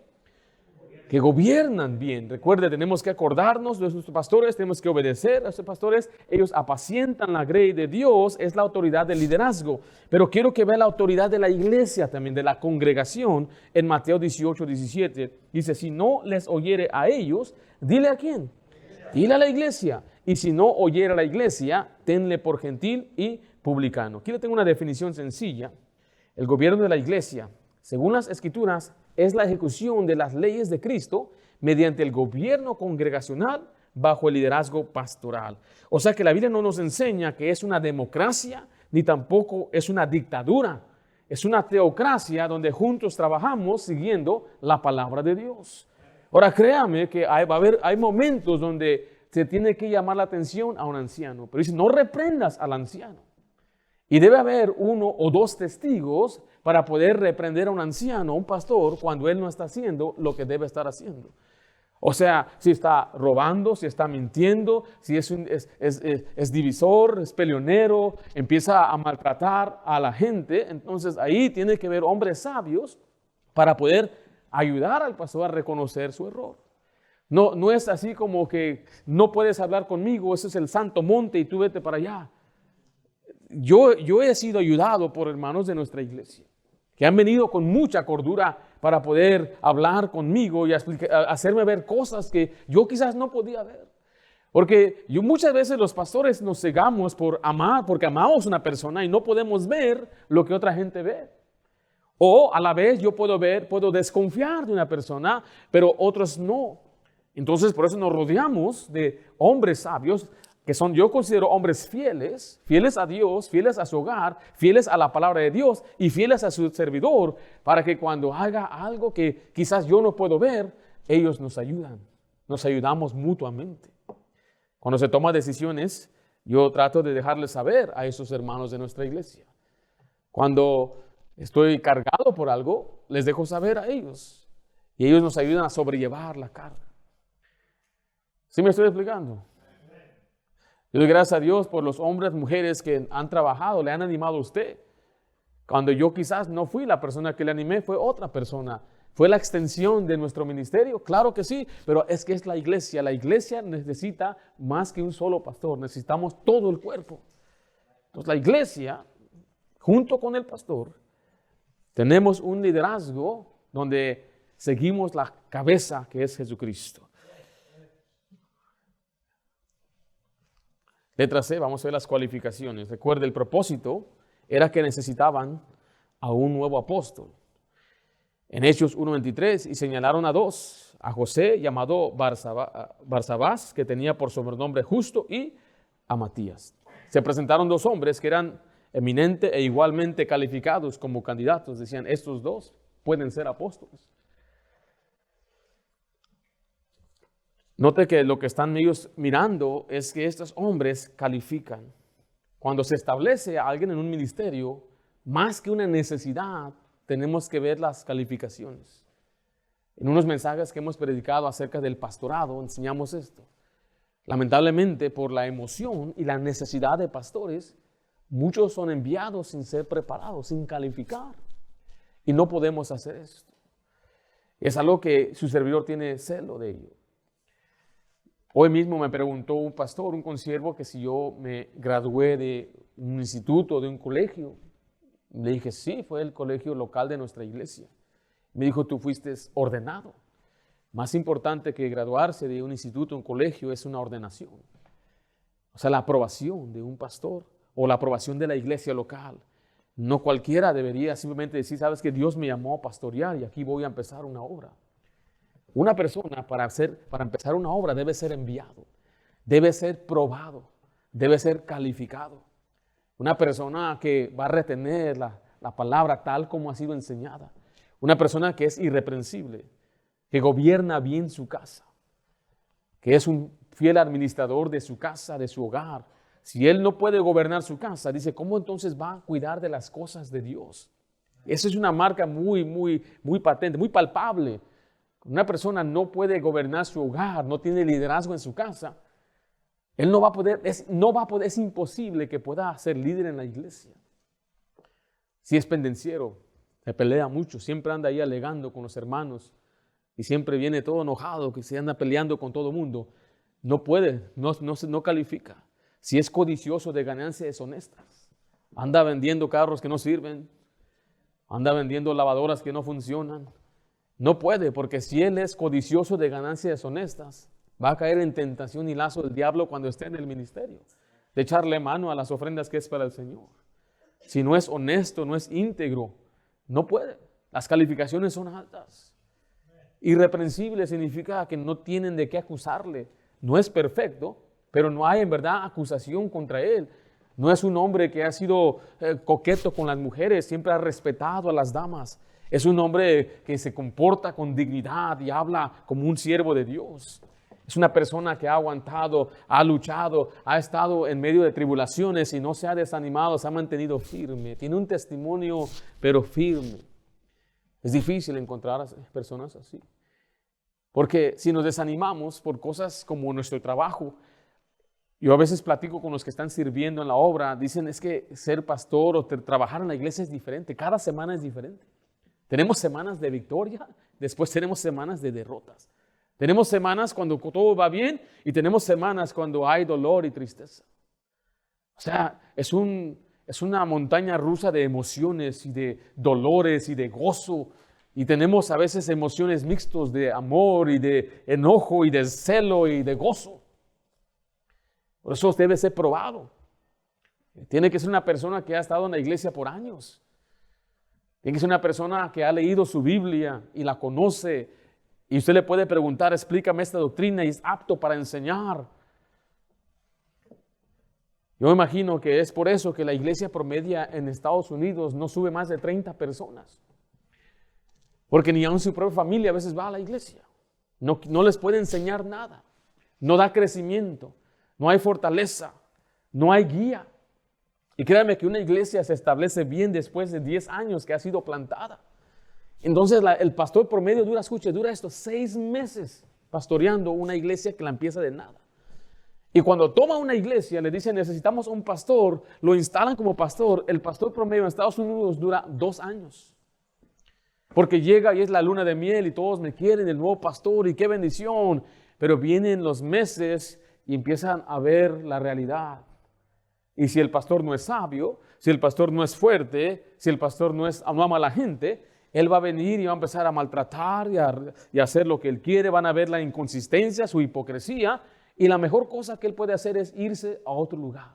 gobiernan bien. Recuerde, tenemos que acordarnos de nuestros pastores, tenemos que obedecer a esos pastores. Ellos apacientan la grey de Dios, es la autoridad del liderazgo. Pero quiero que vea la autoridad de la iglesia también, de la congregación. En Mateo 18:17 dice, si no les oyere a ellos, dile a quién. Dile a la iglesia. Y si no oyere a la iglesia, tenle por gentil y publicano. Aquí le tengo una definición sencilla. El gobierno de la iglesia, según las Escrituras, es la ejecución de las leyes de Cristo mediante el gobierno congregacional bajo el liderazgo pastoral. O sea que la Biblia no nos enseña que es una democracia, ni tampoco es una dictadura. Es una teocracia donde juntos trabajamos siguiendo la palabra de Dios. Ahora créame que hay momentos donde se tiene que llamar la atención a un anciano. Pero dice, no reprendas al anciano. Y debe haber uno o dos testigos para poder reprender a un anciano, a un pastor, cuando él no está haciendo lo que debe estar haciendo. O sea, si está robando, si está mintiendo, si es divisor, es peleonero, empieza a maltratar a la gente. Entonces ahí tiene que haber hombres sabios para poder ayudar al pastor a reconocer su error. No es así como que no puedes hablar conmigo, ese es el santo monte y tú vete para allá. Yo he sido ayudado por hermanos de nuestra iglesia que han venido con mucha cordura para poder hablar conmigo y hacerme ver cosas que yo quizás no podía ver. Porque muchas veces los pastores nos cegamos por amar, porque amamos a una persona y no podemos ver lo que otra gente ve. O a la vez yo puedo desconfiar de una persona, pero otros no. Entonces por eso nos rodeamos de hombres sabios, que son, yo considero hombres fieles a Dios, fieles a su hogar, fieles a la palabra de Dios y fieles a su servidor, para que cuando haga algo que quizás yo no puedo ver, ellos nos ayudan, nos ayudamos mutuamente. Cuando se toman decisiones, yo trato de dejarles saber a esos hermanos de nuestra iglesia. Cuando estoy cargado por algo, les dejo saber a ellos y ellos nos ayudan a sobrellevar la carga. ¿Sí me estoy explicando? Yo doy gracias a Dios por los hombres, mujeres que han trabajado, le han animado a usted. Cuando yo quizás no fui la persona que le animé, fue otra persona. ¿Fue la extensión de nuestro ministerio? Claro que sí, pero es que es la iglesia. La iglesia necesita más que un solo pastor, necesitamos todo el cuerpo. Entonces la iglesia, junto con el pastor, tenemos un liderazgo donde seguimos cabeza que es Jesucristo. Letra C, vamos a ver las cualificaciones. Recuerde, el propósito era que necesitaban a un nuevo apóstol. En Hechos 1:23, y señalaron a dos, a José, llamado Barsabás, que tenía por sobrenombre Justo, y a Matías. Se presentaron dos hombres que eran eminentes e igualmente calificados como candidatos. Decían, estos dos pueden ser apóstoles. Note que lo que están ellos mirando es que estos hombres califican. Cuando se establece a alguien en un ministerio, más que una necesidad, tenemos que ver las calificaciones. En unos mensajes que hemos predicado acerca del pastorado, enseñamos esto. Lamentablemente, por la emoción y la necesidad de pastores, muchos son enviados sin ser preparados, sin calificar. Y no podemos hacer esto. Es algo que su servidor tiene celo de ello. Hoy mismo me preguntó un pastor, un consiervo, que si yo me gradué de un instituto, de un colegio. Le dije, sí, fue el colegio local de nuestra iglesia. Me dijo, tú fuiste ordenado. Más importante que graduarse de un instituto, un colegio, es una ordenación. O sea, la aprobación de un pastor o la aprobación de la iglesia local. No cualquiera debería simplemente decir, sabes que Dios me llamó a pastorear y aquí voy a empezar una obra. Una persona para empezar una obra debe ser enviado, debe ser probado, debe ser calificado. Una persona que va a retener la palabra tal como ha sido enseñada. Una persona que es irreprensible, que gobierna bien su casa, que es un fiel administrador de su casa, de su hogar. Si él no puede gobernar su casa, dice, ¿cómo entonces va a cuidar de las cosas de Dios? Eso es una marca muy patente, muy palpable. Una persona no puede gobernar su hogar, no tiene liderazgo en su casa. Él no va a poder, es imposible que pueda ser líder en la iglesia. Si es pendenciero, se pelea mucho, siempre anda ahí alegando con los hermanos y siempre viene todo enojado, que se anda peleando con todo el mundo. No puede, no califica. Si es codicioso de ganancias deshonestas, anda vendiendo carros que no sirven, anda vendiendo lavadoras que no funcionan. No puede, porque si él es codicioso de ganancias deshonestas, va a caer en tentación y lazo del diablo cuando esté en el ministerio, de echarle mano a las ofrendas que es para el Señor. Si no es honesto, no es íntegro, no puede. Las calificaciones son altas. Irreprensible significa que no tienen de qué acusarle. No es perfecto, pero no hay en verdad acusación contra él. No es un hombre que ha sido coqueto con las mujeres, siempre ha respetado a las damas. Es un hombre que se comporta con dignidad y habla como un siervo de Dios. Es una persona que ha aguantado, ha luchado, ha estado en medio de tribulaciones y no se ha desanimado, se ha mantenido firme. Tiene un testimonio, pero firme. Es difícil encontrar a personas así. Porque si nos desanimamos por cosas como nuestro trabajo, yo a veces platico con los que están sirviendo en la obra, dicen es que ser pastor o trabajar en la iglesia es diferente, cada semana es diferente. Tenemos semanas de victoria, después tenemos semanas de derrotas. Tenemos semanas cuando todo va bien y tenemos semanas cuando hay dolor y tristeza. O sea, es una montaña rusa de emociones y de dolores y de gozo. Y tenemos a veces emociones mixtas de amor y de enojo y de celo y de gozo. Por eso debe ser probado. Tiene que ser una persona que ha estado en la iglesia por años. Tiene que ser una persona que ha leído su Biblia y la conoce. Y usted le puede preguntar, explícame esta doctrina y es apto para enseñar. Yo me imagino que es por eso que la iglesia promedia en Estados Unidos no sube más de 30 personas. Porque ni aun su propia familia a veces va a la iglesia. No les puede enseñar nada. No da crecimiento. No hay fortaleza. No hay guía. Y créanme que una iglesia se establece bien después de 10 años que ha sido plantada. Entonces el pastor promedio dura 6 meses pastoreando una iglesia que la empieza de nada. Y cuando toma una iglesia, le dicen necesitamos un pastor, lo instalan como pastor. El pastor promedio en Estados Unidos dura 2 años. Porque llega y es la luna de miel y todos me quieren, el nuevo pastor y qué bendición. Pero vienen los meses y empiezan a ver la realidad. Y si el pastor no es sabio, si el pastor no es fuerte, si el pastor no ama a la gente, Él va a venir y va a empezar a maltratar y a hacer lo que él quiere. Van a ver la inconsistencia, su hipocresía. Y la mejor cosa que él puede hacer es irse a otro lugar.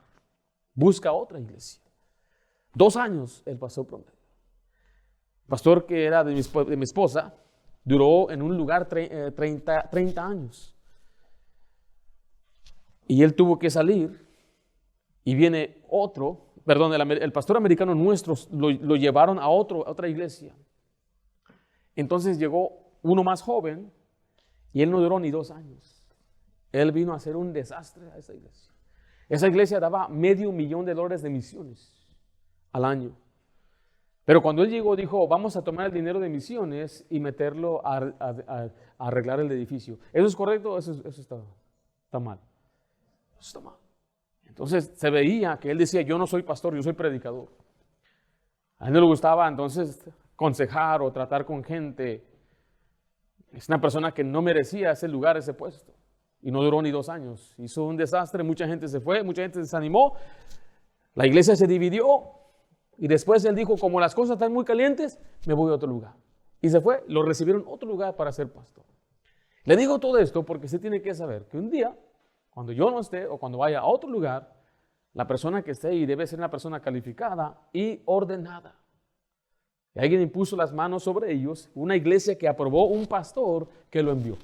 Busca otra iglesia. 2 años el pastor promedio. El pastor que era de mi esposa duró en un lugar 30 años. Y él tuvo que salir y viene otro, perdón, el pastor americano nuestro lo llevaron a otra iglesia. Entonces llegó uno más joven y él no duró ni 2 años. Él vino a hacer un desastre a esa iglesia. Esa iglesia daba $500,000 de misiones al año. Pero cuando él llegó dijo, vamos a tomar el dinero de misiones y meterlo a arreglar el edificio. ¿Eso es correcto? Eso está mal. Eso está mal. Entonces se veía que él decía, yo no soy pastor, yo soy predicador. A él no le gustaba entonces aconsejar o tratar con gente. Es una persona que no merecía ese lugar, ese puesto. Y no duró ni 2 años. Hizo un desastre, mucha gente se fue, mucha gente se desanimó. La iglesia se dividió. Y después él dijo, como las cosas están muy calientes, me voy a otro lugar. Y se fue, lo recibieron en otro lugar para ser pastor. Le digo todo esto porque usted tiene que saber que un día, cuando yo no esté o cuando vaya a otro lugar, la persona que esté ahí debe ser una persona calificada y ordenada. Y alguien impuso las manos sobre ellos, una iglesia que aprobó un pastor que lo envió.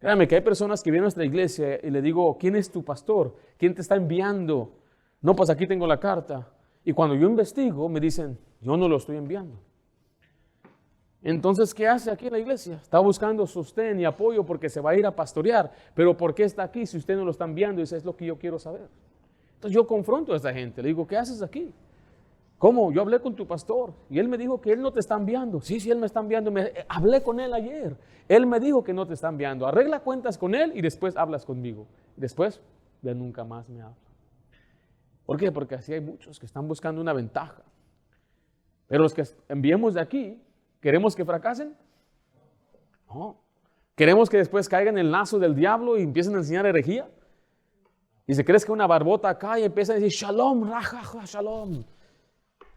Créame que hay personas que vienen a nuestra iglesia y le digo, ¿quién es tu pastor? ¿Quién te está enviando? No, pues aquí tengo la carta. Y cuando yo investigo, me dicen, yo no lo estoy enviando. Entonces, ¿qué hace aquí en la iglesia? Está buscando sostén y apoyo porque se va a ir a pastorear. Pero ¿por qué está aquí si usted no lo está enviando? Eso es lo que yo quiero saber. Entonces yo confronto a esa gente. Le digo, ¿qué haces aquí? ¿Cómo? Yo hablé con tu pastor y él me dijo que él no te está enviando. Sí, él me está enviando. Hablé con él ayer. Él me dijo que no te está enviando. Arregla cuentas con él y después hablas conmigo. Después, ya nunca más me habla. ¿Por qué? Porque así hay muchos que están buscando una ventaja. Pero los que enviemos de aquí, ¿queremos que fracasen? No. ¿Queremos que después caigan en el lazo del diablo y empiecen a enseñar herejía? Y se crezca una barbota acá y empiezan a decir, shalom, rajaja, shalom.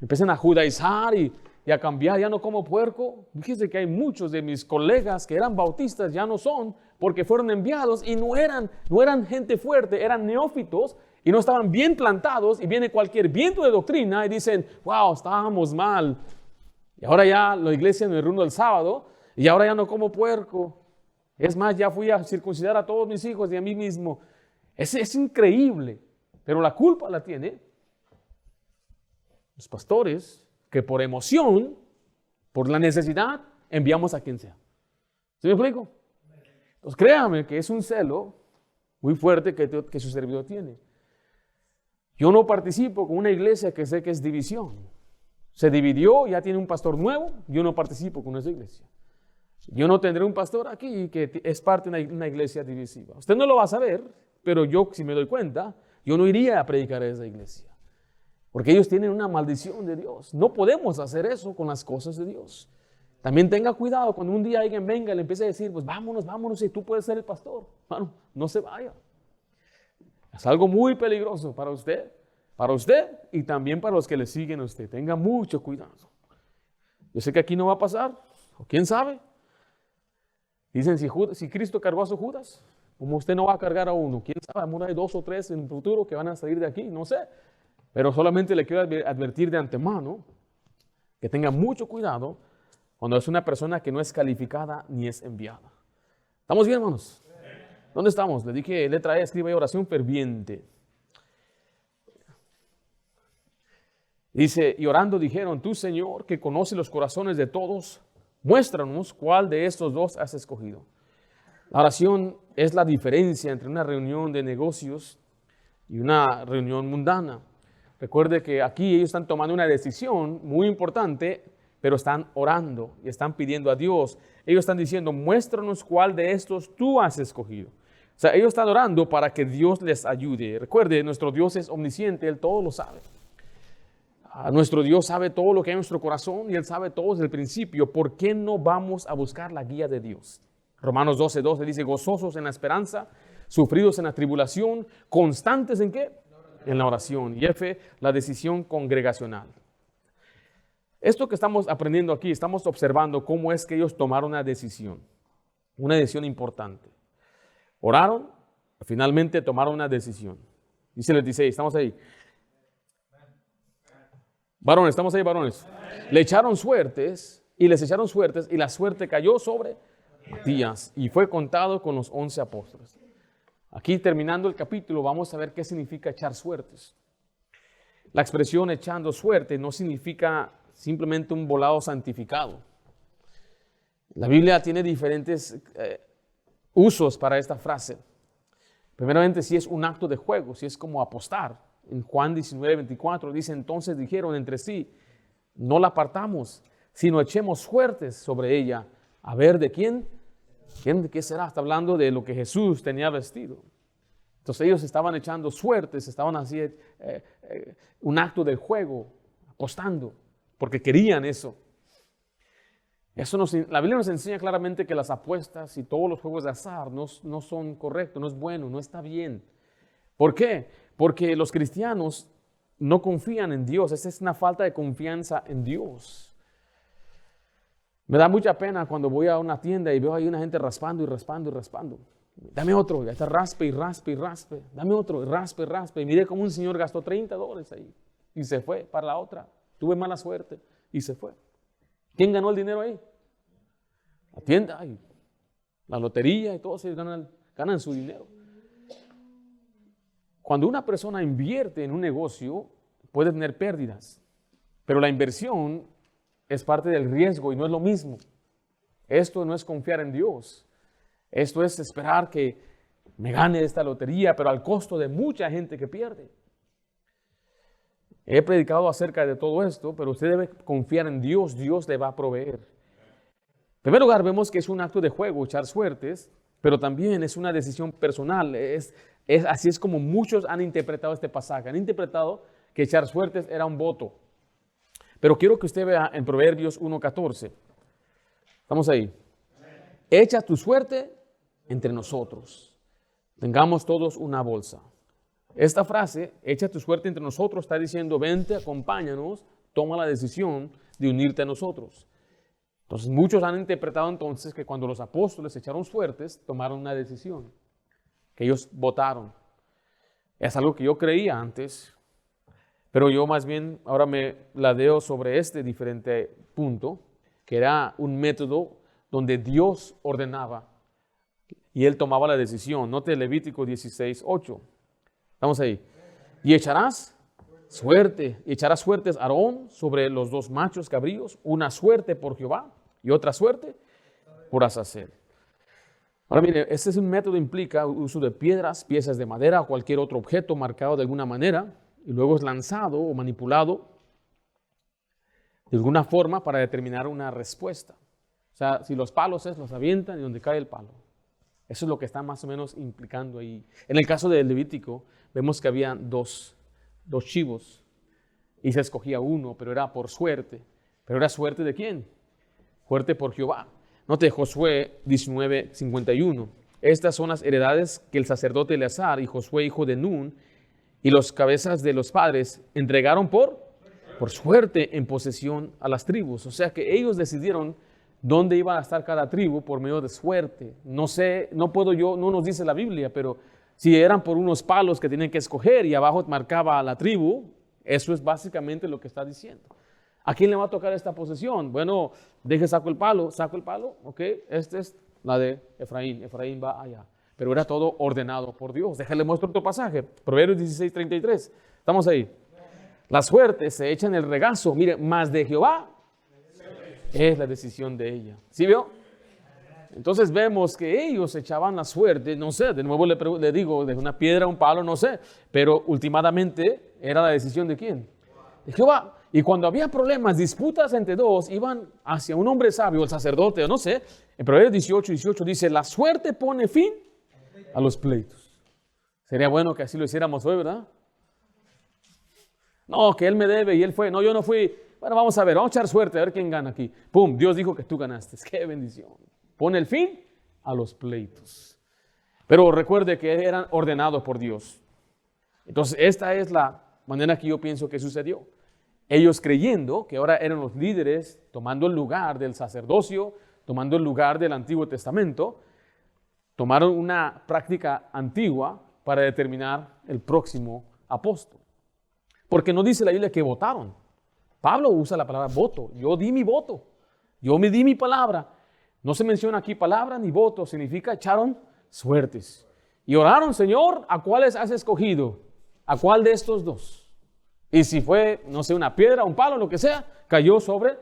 Empiezan a judaizar y a cambiar, ya no como puerco. Fíjense que hay muchos de mis colegas que eran bautistas, ya no son, porque fueron enviados y no eran gente fuerte, eran neófitos, y no estaban bien plantados, y viene cualquier viento de doctrina y dicen, wow, estábamos mal. Y ahora ya la iglesia me reúno el sábado, y ahora ya no como puerco. Es más, ya fui a circuncidar a todos mis hijos y a mí mismo. Es increíble, pero la culpa la tiene los pastores que por emoción, por la necesidad, enviamos a quien sea. ¿Sí me explico? Entonces créame que es un celo muy fuerte que su servidor tiene. Yo no participo con una iglesia que sé que es división. Se dividió, ya tiene un pastor nuevo, yo no participo con esa iglesia. Yo no tendré un pastor aquí que es parte de una iglesia divisiva. Usted no lo va a saber, pero yo, si me doy cuenta, yo no iría a predicar a esa iglesia. Porque ellos tienen una maldición de Dios. No podemos hacer eso con las cosas de Dios. También tenga cuidado cuando un día alguien venga y le empiece a decir, pues vámonos y tú puedes ser el pastor. Bueno, no se vaya. Es algo muy peligroso para usted y también para los que le siguen a usted. Tenga mucho cuidado. Yo sé que aquí no va a pasar, o quién sabe. Dicen, si Cristo cargó a su Judas, ¿cómo usted no va a cargar a uno? ¿Quién sabe? A hay 2 o 3 en el futuro que van a salir de aquí, no sé. Pero solamente le quiero advertir de antemano que tenga mucho cuidado cuando es una persona que no es calificada ni es enviada. ¿Estamos bien, hermanos? ¿Dónde estamos? Le dije, letra E, escriba ahí oración ferviente. Dice, y orando dijeron, tú, Señor, que conoces los corazones de todos, muéstranos cuál de estos 2 has escogido. La oración es la diferencia entre una reunión de negocios y una reunión mundana. Recuerde que aquí ellos están tomando una decisión muy importante, pero están orando y están pidiendo a Dios. Ellos están diciendo, muéstranos cuál de estos tú has escogido. O sea, ellos están orando para que Dios les ayude. Recuerde, nuestro Dios es omnisciente, Él todo lo sabe. Nuestro Dios sabe todo lo que hay en nuestro corazón y Él sabe todo desde el principio. ¿Por qué no vamos a buscar la guía de Dios? Romanos 12:12 dice, gozosos en la esperanza, sufridos en la tribulación, constantes ¿en qué? En la oración. Y F, la decisión congregacional. Esto que estamos aprendiendo aquí, estamos observando cómo es que ellos tomaron una decisión importante. Oraron, finalmente tomaron una decisión. Dice el 16, estamos ahí. Varones, estamos ahí, varones. Le echaron suertes y les echaron suertes y la suerte cayó sobre Matías y fue contado con los 11 apóstoles. Aquí terminando el capítulo vamos a ver qué significa echar suertes. La expresión echando suerte no significa simplemente un volado santificado. La Biblia tiene diferentes usos para esta frase. Primeramente, si es un acto de juego, si es como apostar. En Juan 19:24 dice, entonces dijeron entre sí, no la apartamos, sino echemos suertes sobre ella, a ver de quién de qué será. Está hablando de lo que Jesús tenía vestido. Entonces ellos estaban echando suertes, estaban haciendo un acto de juego, apostando, porque querían eso. La Biblia nos enseña claramente que las apuestas y todos los juegos de azar no son correctos, no es bueno, no está bien. ¿Por qué? Porque los cristianos no confían en Dios. Esa es una falta de confianza en Dios. Me da mucha pena cuando voy a una tienda y veo ahí una gente raspando y raspando y raspando. Dame otro, ya está raspe y raspe y raspe. Dame otro, raspe y raspe. Y mire cómo un señor gastó $30 ahí y se fue para la otra. Tuve mala suerte y se fue. ¿Quién ganó el dinero ahí? La tienda y la lotería y todos ellos ganan su dinero. Cuando una persona invierte en un negocio, puede tener pérdidas, pero la inversión es parte del riesgo y no es lo mismo. Esto no es confiar en Dios. Esto es esperar que me gane esta lotería, pero al costo de mucha gente que pierde. He predicado acerca de todo esto, pero usted debe confiar en Dios. Dios le va a proveer. En primer lugar, vemos que es un acto de juego, echar suertes, pero también es una decisión personal. Así es como muchos han interpretado este pasaje. Han interpretado que echar suertes era un voto. Pero quiero que usted vea en Proverbios 1:14. Estamos ahí. Echa tu suerte entre nosotros. Tengamos todos una bolsa. Esta frase, echa tu suerte entre nosotros, está diciendo, vente, acompáñanos, toma la decisión de unirte a nosotros. Entonces muchos han interpretado entonces que cuando los apóstoles echaron suertes, tomaron una decisión, que ellos votaron. Es algo que yo creía antes, pero yo más bien ahora me ladeo sobre este diferente punto, que era un método donde Dios ordenaba y Él tomaba la decisión. Note Levítico 16:8. Estamos ahí. Y echarás suertes Aarón sobre los 2 machos cabríos, una suerte por Jehová y otra suerte por Azazel. Ahora mire, este es un método, implica uso de piedras, piezas de madera o cualquier otro objeto marcado de alguna manera y luego es lanzado o manipulado de alguna forma para determinar una respuesta. O sea, si los palos los avientan y donde cae el palo. Eso es lo que está más o menos implicando ahí. En el caso del Levítico, vemos que había dos chivos y se escogía uno, pero era por suerte. ¿Pero era suerte de quién? Suerte por Jehová. Note Josué 19:51. Estas son las heredades que el sacerdote Eleazar y Josué, hijo de Nun, y los cabezas de los padres entregaron por suerte en posesión a las tribus. O sea que ellos decidieron dónde iba a estar cada tribu por medio de suerte. No sé, no nos dice la Biblia, pero si eran por unos palos que tienen que escoger y abajo marcaba a la tribu, eso es básicamente lo que está diciendo. ¿A quién le va a tocar esta posesión? Bueno, saco el palo, ok, esta es la de Efraín va allá. Pero era todo ordenado por Dios. Déjale muestro otro pasaje, Proverbios 16:33. Estamos ahí. La suerte se echa en el regazo, mire, más de Jehová es la decisión de ella. ¿Sí vio? Entonces vemos que ellos echaban la suerte, no sé, de nuevo le digo, de una piedra, un palo, no sé, pero últimamente era la decisión de ¿quién? De Jehová. Y cuando había problemas, disputas entre dos, iban hacia un hombre sabio, el sacerdote, o no sé, en Proverbios 18:18 dice, la suerte pone fin a los pleitos. Sería bueno que así lo hiciéramos hoy, ¿verdad? No, que él me debe y él fue, no, yo no fui. Bueno, vamos a ver, vamos a echar suerte, a ver quién gana aquí. ¡Pum! Dios dijo que tú ganaste. ¡Qué bendición! Pone el fin a los pleitos. Pero recuerde que eran ordenados por Dios. Entonces, esta es la manera que yo pienso que sucedió. Ellos creyendo que ahora eran los líderes, tomando el lugar del sacerdocio, tomando el lugar del Antiguo Testamento, tomaron una práctica antigua para determinar el próximo apóstol. Porque no dice la Biblia que votaron. Pablo usa la palabra voto. Yo di mi voto. Yo me di mi palabra. No se menciona aquí palabra ni voto. Significa echaron suertes. Y oraron, Señor, ¿a cuáles has escogido? ¿A cuál de estos dos? Y si fue, no sé, una piedra, un palo, lo que sea, cayó sobre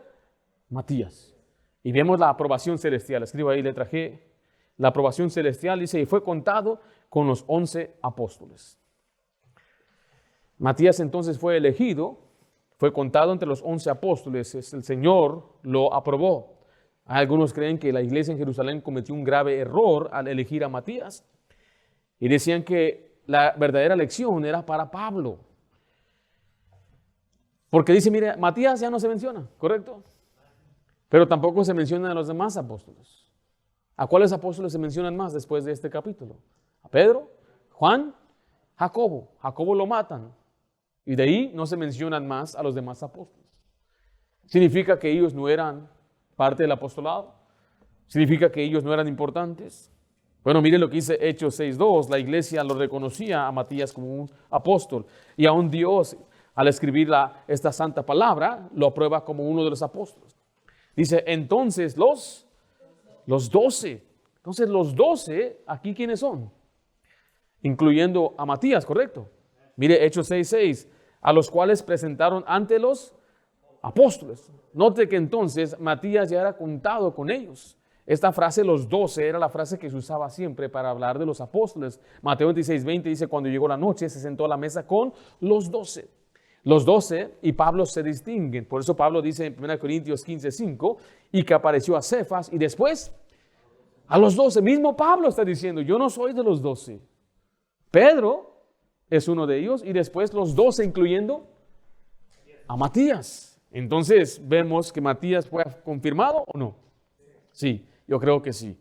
Matías. Y vemos la aprobación celestial. Escribo ahí, letra G. La aprobación celestial dice, y fue contado con los 11 apóstoles. Matías entonces fue elegido, fue contado entre los 11 apóstoles. El Señor lo aprobó. Algunos creen que la iglesia en Jerusalén cometió un grave error al elegir a Matías. Y decían que la verdadera elección era para Pablo. Porque dice, mire, Matías ya no se menciona, ¿correcto? Pero tampoco se menciona a los demás apóstoles. ¿A cuáles apóstoles se mencionan más después de este capítulo? A Pedro, Juan, Jacobo. Jacobo lo matan. Y de ahí no se mencionan más a los demás apóstoles. ¿Significa que ellos no eran parte del apostolado? ¿Significa que ellos no eran importantes? Bueno, mire lo que dice Hechos 6:2. La iglesia lo reconocía a Matías como un apóstol. Y aún Dios, al escribir esta santa palabra, lo aprueba como uno de los apóstoles. Dice, entonces los 12. Entonces los 12, ¿aquí quiénes son? Incluyendo a Matías, ¿correcto? Mire Hechos 6:6, a los cuales presentaron ante los apóstoles. Note que entonces Matías ya era contado con ellos. Esta frase, los 12, era la frase que se usaba siempre para hablar de los apóstoles. Mateo 26:20 dice, cuando llegó la noche, se sentó a la mesa con los 12. Los 12 y Pablo se distinguen. Por eso Pablo dice en 1 Corintios 15:5, y que apareció a Cefas y después a los 12. Mismo Pablo está diciendo, yo no soy de los 12. Pedro es uno de ellos y después los 12 incluyendo a Matías. Entonces vemos que Matías fue confirmado o no. Sí, yo creo que sí.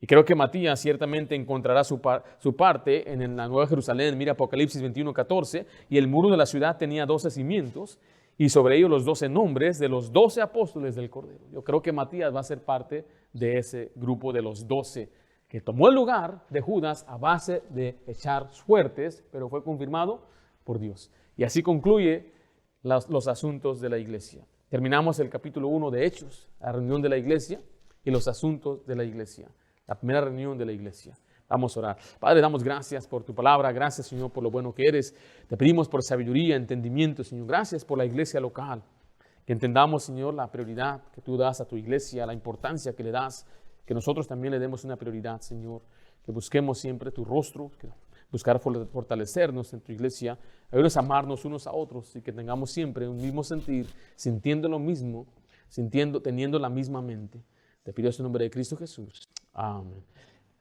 Y creo que Matías ciertamente encontrará su parte en la Nueva Jerusalén. Mira Apocalipsis 21:14. Y el muro de la ciudad tenía 12 cimientos y sobre ellos los 12 nombres de los 12 apóstoles del Cordero. Yo creo que Matías va a ser parte de ese grupo de los 12 que tomó el lugar de Judas a base de echar suertes, pero fue confirmado por Dios. Y así concluye los asuntos de la iglesia. Terminamos el capítulo 1 de Hechos, la reunión de la iglesia y los asuntos de la iglesia. La primera reunión de la iglesia. Vamos a orar. Padre, damos gracias por tu palabra. Gracias, Señor, por lo bueno que eres. Te pedimos por sabiduría, entendimiento, Señor. Gracias por la iglesia local. Que entendamos, Señor, la prioridad que tú das a tu iglesia, la importancia que le das. Que nosotros también le demos una prioridad, Señor. Que busquemos siempre tu rostro. Que buscar fortalecernos en tu iglesia. Ayúdanos a amarnos unos a otros y que tengamos siempre un mismo sentir, sintiendo lo mismo, teniendo la misma mente. Te pido en el nombre de Cristo Jesús. Amén.